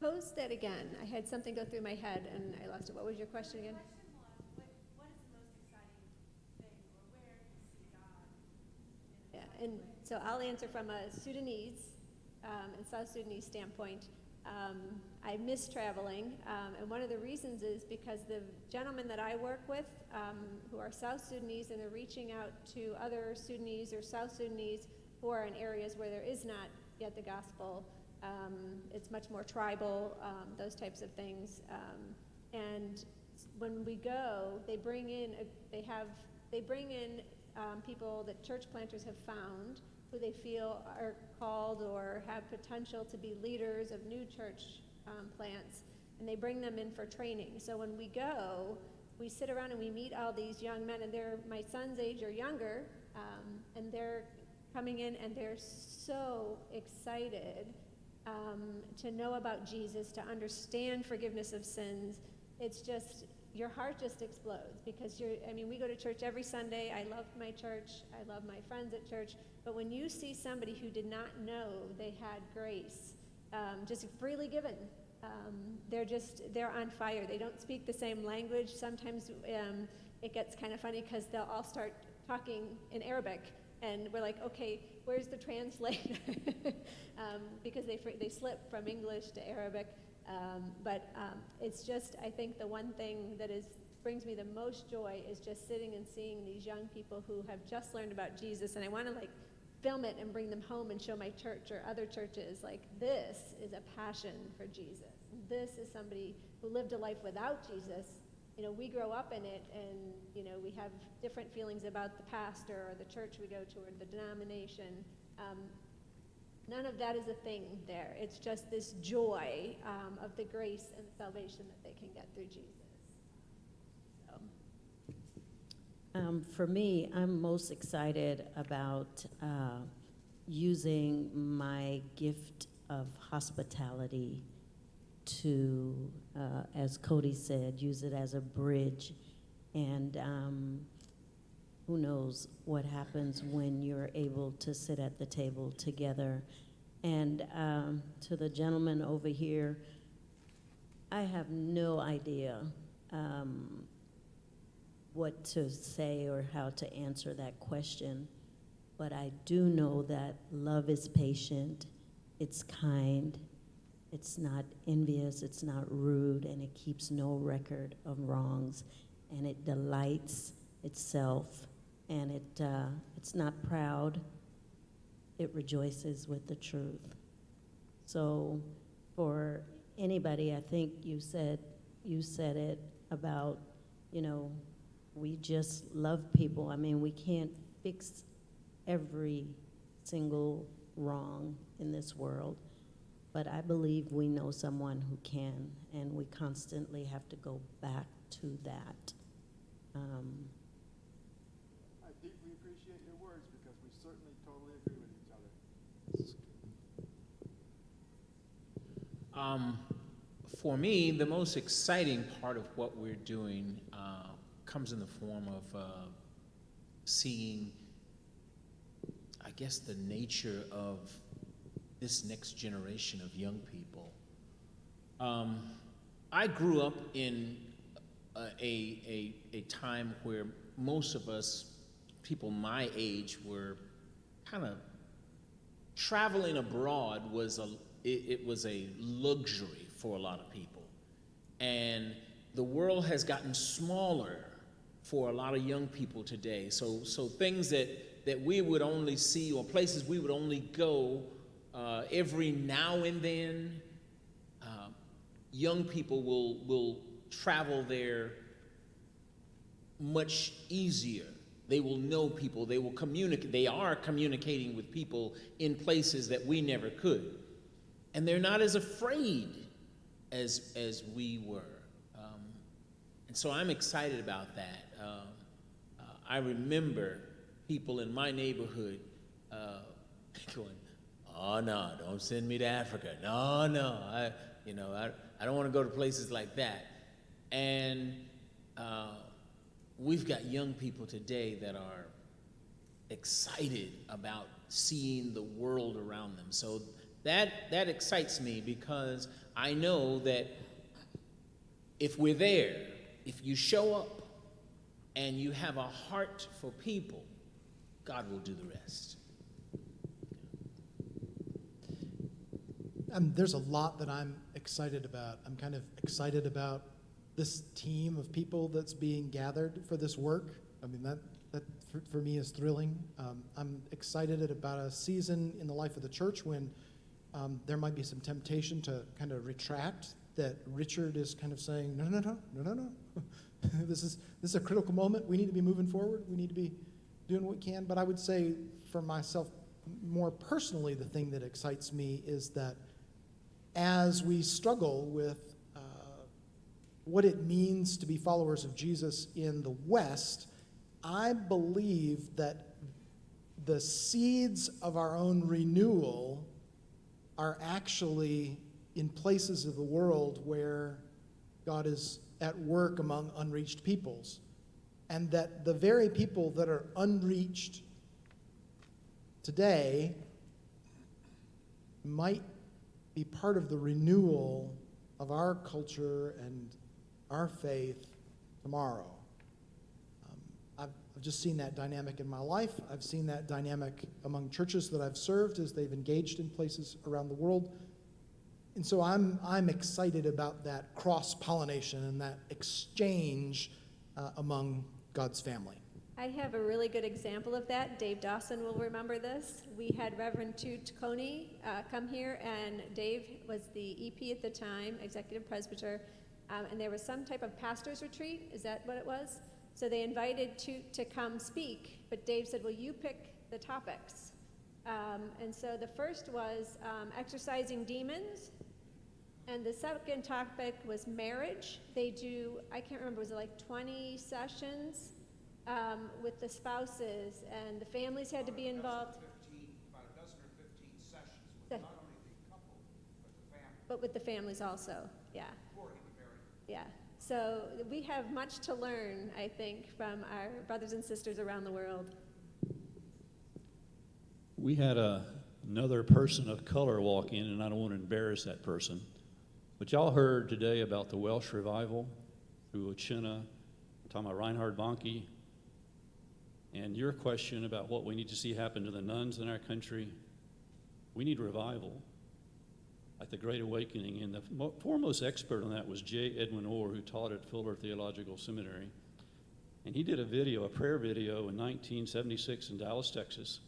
Pose that again. I had something go through my head and I lost it. What was your question again? Yeah, and so I'll answer from a Sudanese and South Sudanese standpoint. I miss traveling, and one of the reasons is because the gentlemen that I work with, who are South Sudanese, and they're reaching out to other Sudanese or South Sudanese who are in areas where there is not yet the gospel. It's much more tribal, those types of things. And when we go, they bring in people that church planters have found who they feel are called or have potential to be leaders of new church plants, and they bring them in for training. So when we go, we sit around and we meet all these young men, and they're my son's age or younger, and they're coming in and they're so excited to know about Jesus, to understand forgiveness of sins. It's just, your heart just explodes because we go to church every Sunday. I love my church. I love my friends at church. But when you see somebody who did not know they had grace, just freely given, they're on fire. They don't speak the same language. Sometimes it gets kind of funny because they'll all start talking in Arabic. And we're like, okay, where's the translator? Because they slip from English to Arabic. But it's just, I think the one thing that brings me the most joy is just sitting and seeing these young people who have just learned about Jesus. And I want to film it and bring them home and show my church or other churches, this is a passion for Jesus. This is somebody who lived a life without Jesus. We grow up in it, and we have different feelings about the pastor or the church we go to or the denomination. None of that is a thing there. It's just this joy of the grace and salvation that they can get through Jesus. So. For me, I'm most excited about using my gift of hospitality to, as Cody said, use it as a bridge. And who knows what happens when you're able to sit at the table together. And to the gentleman over here, I have no idea what to say or how to answer that question, but I do know that love is patient, it's kind, it's not envious, it's not rude, and it keeps no record of wrongs, and it delights itself, and it's not proud, it rejoices with the truth. So for anybody, I think you said it about, we just love people. We can't fix every single wrong in this world, but I believe we know someone who can, and we constantly have to go back to that. I deeply appreciate your words because we certainly totally agree with each other. For me, the most exciting part of what we're doing comes in the form of seeing, I guess, the nature of this next generation of young people. I grew up in a time where most of us, people my age, were kind of traveling abroad it was a luxury for a lot of people. And the world has gotten smaller for a lot of young people today. So things that we would only see, or places we would only go every now and then, young people will travel there much easier. They will know people. They will communicate. They are communicating with people in places that we never could. And they're not as afraid as we were. And so I'm excited about that. I remember people in my neighborhood going, "Oh no, don't send me to Africa. No, I don't want to go to places like that." And we've got young people today that are excited about seeing the world around them. So that excites me, because I know that if we're there, if you show up and you have a heart for people, God will do the rest. There's a lot that I'm excited about. I'm kind of excited about this team of people that's being gathered for this work. I mean, that for me is thrilling. I'm excited about a season in the life of the church when there might be some temptation to kind of retract, that Richard is kind of saying, no. This is a critical moment. We need to be moving forward. We need to be doing what we can. But I would say for myself, more personally, the thing that excites me is that as we struggle with what it means to be followers of Jesus in the West, I believe that the seeds of our own renewal are actually in places of the world where God is at work among unreached peoples, and that the very people that are unreached today might be part of the renewal of our culture and our faith tomorrow. I've just seen that dynamic in my life. I've seen that dynamic among churches that I've served as they've engaged in places around the world. And so I'm excited about that cross-pollination and that exchange among God's family. I have a really good example of that. Dave Dawson will remember this. We had Reverend Toot Coney come here, and Dave was the EP at the time, executive presbyter, and there was some type of pastor's retreat. Is that what it was? So they invited Toot to come speak, but Dave said, "Well, you pick the topics." And so the first was exorcising demons, and the second topic was marriage. They do, I can't remember, was it like 20 sessions with the spouses, and the families had to be involved. About a dozen or 15 sessions with not only the couple, but the family. But with the families also, yeah. Before he got married. Yeah. So we have much to learn, I think, from our brothers and sisters around the world. We had another person of color walk in, and I don't want to embarrass that person, but y'all heard today about the Welsh revival through Ochina, talking about Reinhard Bonnke, and your question about what we need to see happen to the nuns in our country. We need revival, like the Great Awakening, and the foremost expert on that was J. Edwin Orr, who taught at Fuller Theological Seminary, and he did a prayer video in 1976 in Dallas, Texas.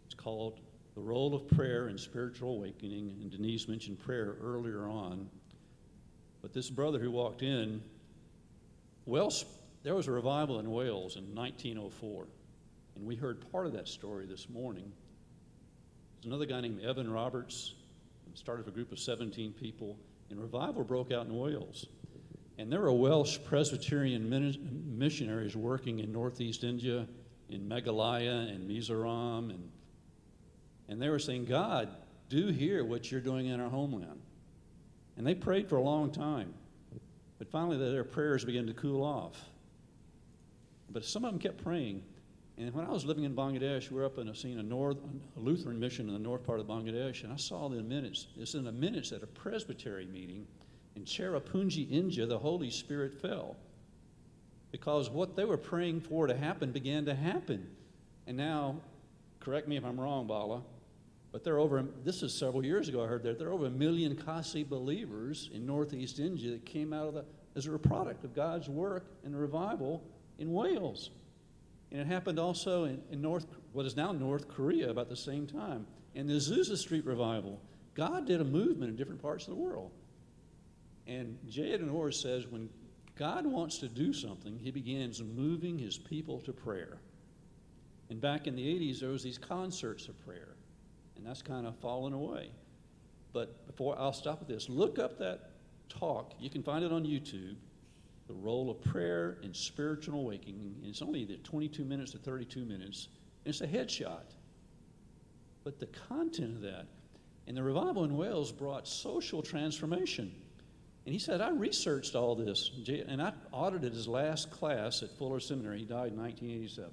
It's called The Role of Prayer in Spiritual Awakening, and Denise mentioned prayer earlier on. But this brother who walked in, there was a revival in Wales in 1904, and we heard part of that story this morning. There's another guy named Evan Roberts, started a group of 17 people, and revival broke out in Wales. And there were Welsh Presbyterian missionaries working in northeast India, in Meghalaya and Mizoram, and they were saying, "God, do here what you're doing in our homeland." And they prayed for a long time, but finally their prayers began to cool off. But some of them kept praying. And when I was living in Bangladesh, we were up in a Lutheran mission in the north part of Bangladesh, and I saw in the minutes at a presbytery meeting in Cherrapunji, India, the Holy Spirit fell. Because what they were praying for to happen began to happen. And now, correct me if I'm wrong, Bala, but this is several years ago I heard that there are over 1 million Kasi believers in northeast India that came out of as a product of God's work and revival in Wales. And it happened also in what is now North Korea about the same time. And the Azusa Street revival, God did a movement in different parts of the world. And J. Edwin Orr says when God wants to do something, he begins moving his people to prayer. And back in the 80s, there was these concerts of prayer, and that's kind of fallen away. But before I'll stop with this, look up that talk. You can find it on YouTube, The Role of Prayer in Spiritual Awakening. And it's only either 22 minutes to 32 minutes, and it's a headshot. But the content of that, and the revival in Wales brought social transformation. And he said, I researched all this, and I audited his last class at Fuller Seminary. He died in 1987.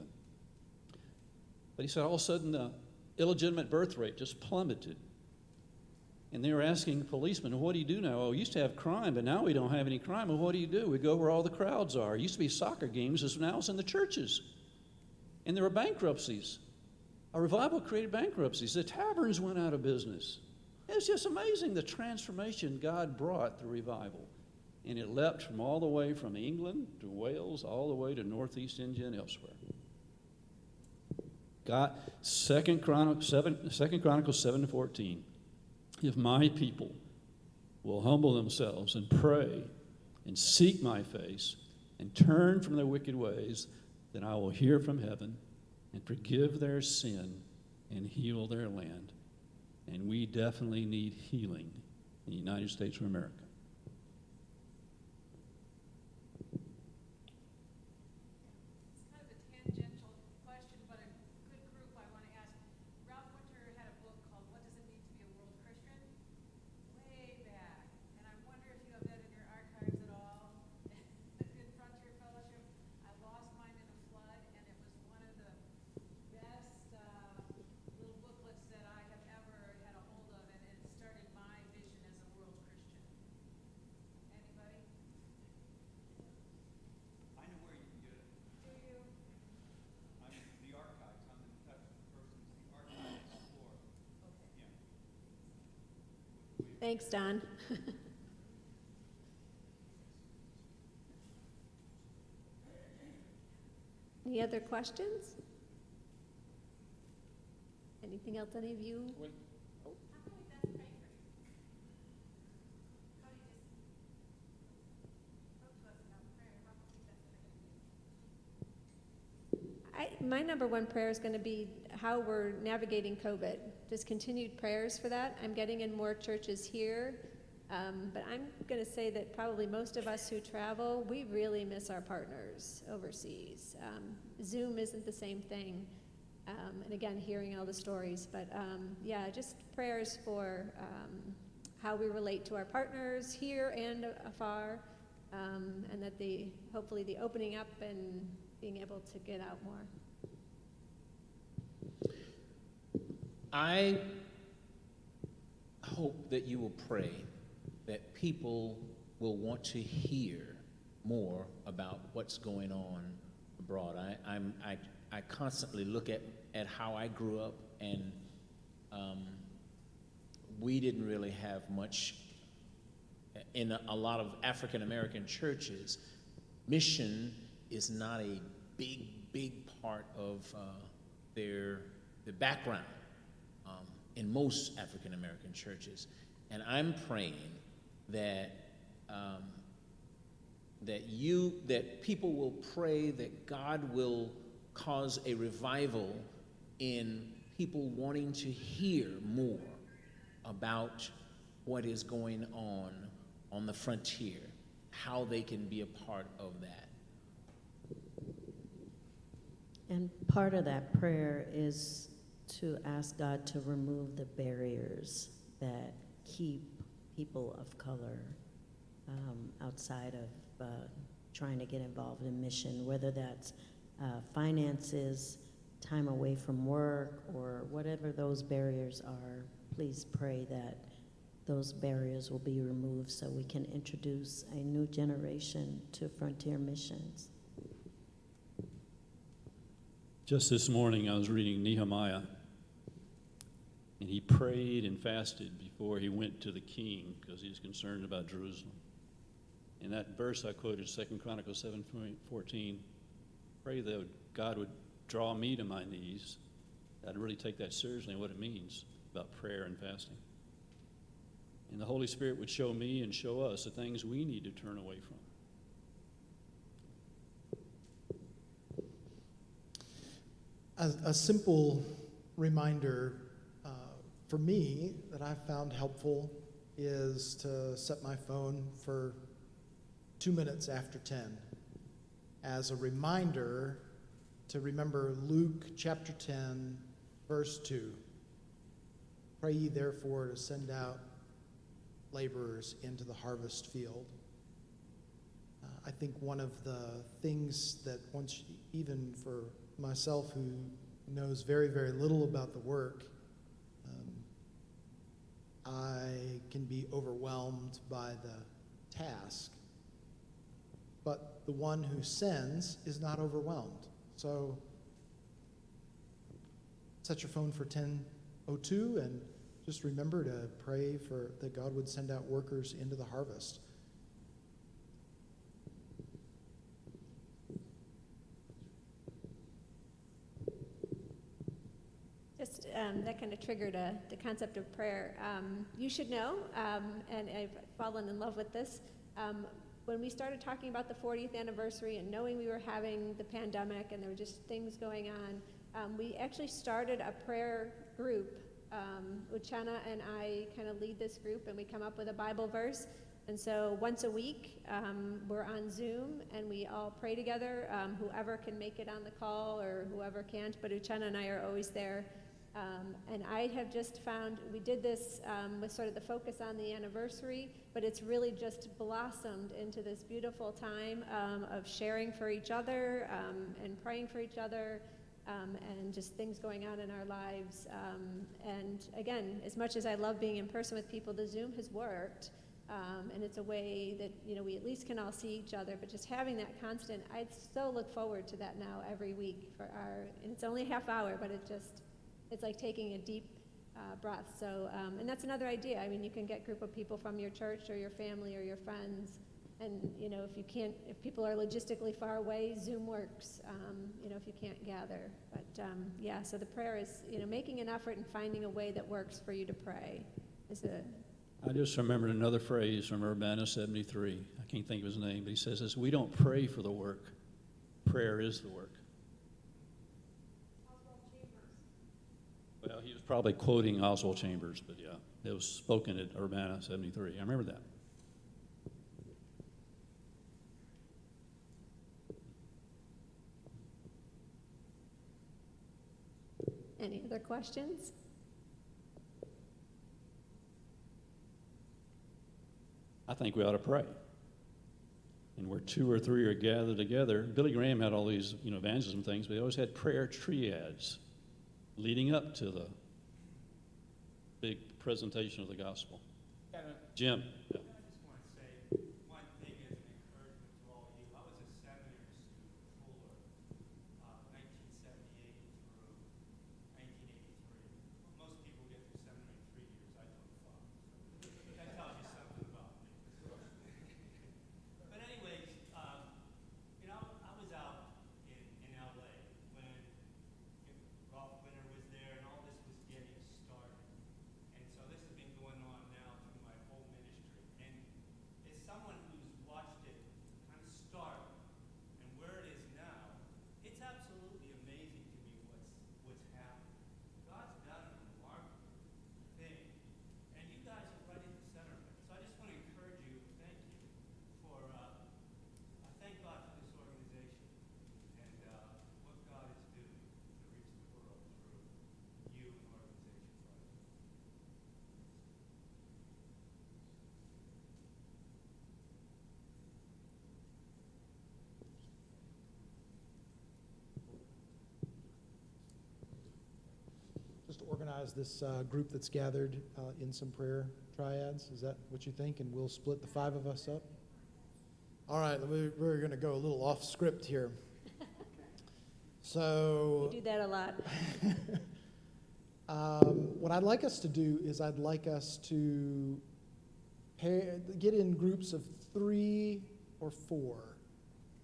But he said all of a sudden the illegitimate birth rate just plummeted. And they were asking policemen, well, what do you do now? Oh, we used to have crime, but now we don't have any crime. Well, what do you do? We go where all the crowds are. It used to be soccer games, now it's in the churches. And there were bankruptcies. A revival created bankruptcies. The taverns went out of business. It's just amazing the transformation God brought through revival. And it leapt from all the way from England to Wales, all the way to Northeast India and elsewhere. God, 2 Chronicles 7:14. If my people will humble themselves and pray and seek my face and turn from their wicked ways, then I will hear from heaven and forgive their sin and heal their land. And we definitely need healing in the United States of America. It's kind of a tangential question, but a good group I want to ask. Ralph Winter had a book called What Does It Mean to Be a World Christian? Way back. And I wonder if you have that in your archives at all. In Frontier Fellowship, I lost mine in a flood, and it was one of the best little booklets that I have ever had a hold of, and it started my vision as a world Christian. Anybody? I know where you can get it. Do you? I'm in the archives. I'm the person who's the archives for. Okay. Yeah. Thanks, Don. Any other questions? Anything else any of you? How come that's praying for you? Cody just spoke to us about prayer. How come that's praying for you? My number one prayer is going to be how we're navigating COVID. Just continued prayers for that. I'm getting in more churches here, but I'm going to say that probably most of us who travel, we really miss our partners overseas. Zoom isn't the same thing. And again, hearing all the stories, but yeah, just prayers for how we relate to our partners here and afar, and that hopefully the opening up and being able to get out more. I hope that you will pray that people will want to hear more about what's going on abroad. I constantly look at how I grew up, and we didn't really have much in a lot of African American churches. Mission is not a big part of their background in most African American churches, and I'm praying that that people will pray that God will cause a revival in people wanting to hear more about what is going on the frontier, how they can be a part of that. And part of that prayer is to ask God to remove the barriers that keep people of color outside of trying to get involved in mission, whether that's finances, time away from work, or whatever those barriers are. Please pray that those barriers will be removed so we can introduce a new generation to frontier missions. Just this morning, I was reading Nehemiah, and he prayed and fasted before he went to the king because he was concerned about Jerusalem. And that verse I quoted, 2 Chronicles 7:14, pray that God would draw me to my knees. I'd really take that seriously and what it means about prayer and fasting. And the Holy Spirit would show me and show us the things we need to turn away from. A simple reminder for me that I've found helpful is to set my phone for 2 minutes after 10 as a reminder to remember Luke chapter 10, verse 2. Pray ye therefore to send out laborers into the harvest field. I think one of the things that once, even for myself who knows very, very little about the work, I can be overwhelmed by the task. But the one who sends is not overwhelmed. So set your phone for 10:02 and just remember to pray for that God would send out workers into the harvest. Just that kind of triggered the concept of prayer. You should know, and I've fallen in love with this, when we started talking about the 40th anniversary and knowing we were having the pandemic and there were just things going on, we actually started a prayer group. Uchenna and I kind of lead this group, and we come up with a Bible verse. And so once a week, we're on Zoom, and we all pray together, whoever can make it on the call or whoever can't, but Uchenna and I are always there. And I have just found, we did this with sort of the focus on the anniversary, but it's really just blossomed into this beautiful time of sharing for each other and praying for each other and just things going on in our lives. And again, as much as I love being in person with people, the Zoom has worked. And it's a way that, we at least can all see each other, but just having that constant, I so look forward to that now every week and it's only a half hour, but it's like taking a deep breath. So, and that's another idea. I mean, you can get a group of people from your church or your family or your friends, and, if people are logistically far away, Zoom works, if you can't gather. But, so the prayer is, making an effort and finding a way that works for you to pray I just remembered another phrase from Urbana 73. I can't think of his name, but he says this: we don't pray for the work. Prayer is the work. Well, he was probably quoting Oswald Chambers, but yeah, it was spoken at Urbana 73. I remember that. Any other questions? I think we ought to pray. And where two or three are gathered together, Billy Graham had all these, evangelism things, but he always had prayer triads leading up to the big presentation of the gospel. Jim. Yeah. I just want to say one thing as an encouragement to all of you. I was a seminary student for 1978 through 1983. Most people get through seminary in 3 years. I took 5. So that tells you something about me. But anyways, I was out in LA when Ralph Winter was there and all this was getting started. And so this has been going on now through my whole ministry. And as someone who's watched it kind of start and where it is now, it's absolutely amazing to me what's happened. God's done a remarkable thing. And you guys are right in the center of it. So I just want to encourage you, thank you for, I thank God for this organization and what God is doing to reach the world through you and organizations like this. Just to organize this group that's gathered in some prayer triads. Is that what you think? And we'll split the 5 of us up? All right, we're going to go a little off script here. So We do that a lot. what I'd like us to do is I'd like us to get in groups of 3 or 4.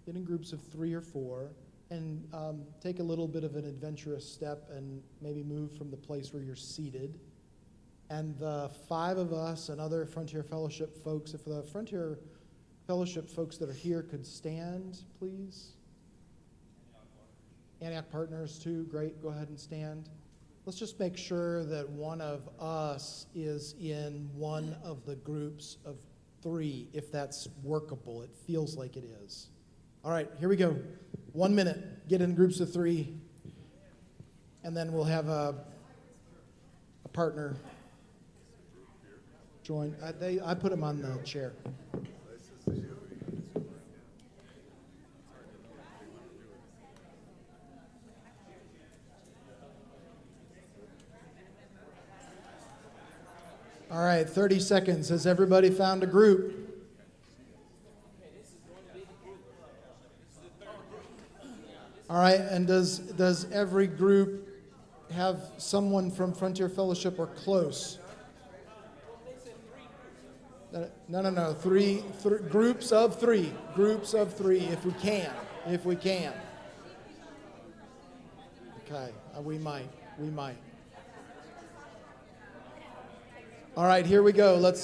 Get in groups of 3 or 4 and take a little bit of an adventurous step and maybe move from the place where you're seated. And the 5 of us and other Frontier Fellowship folks, if the Frontier Fellowship folks that are here could stand, please. Antioch Partners too, great, go ahead and stand. Let's just make sure that one of us is in one of the groups of 3, if that's workable. It feels like it is. All right, here we go. 1 minute, get in groups of 3, and then we'll have a partner join. I put him on the chair. All right, 30 seconds. Has everybody found a group? All right, and does every group have someone from Frontier Fellowship or close? No. Three groups of 3. Groups of 3, if we can. If we can. Okay, we might. All right, here we go. Let's.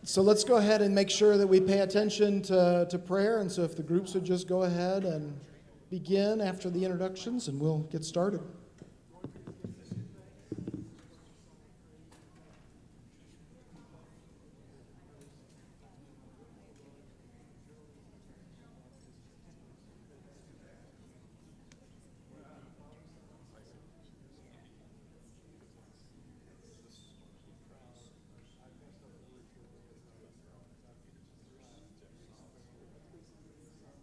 So let's go ahead and make sure that we pay attention to prayer. And so if the groups would just go ahead and begin after the introductions, and we'll get started.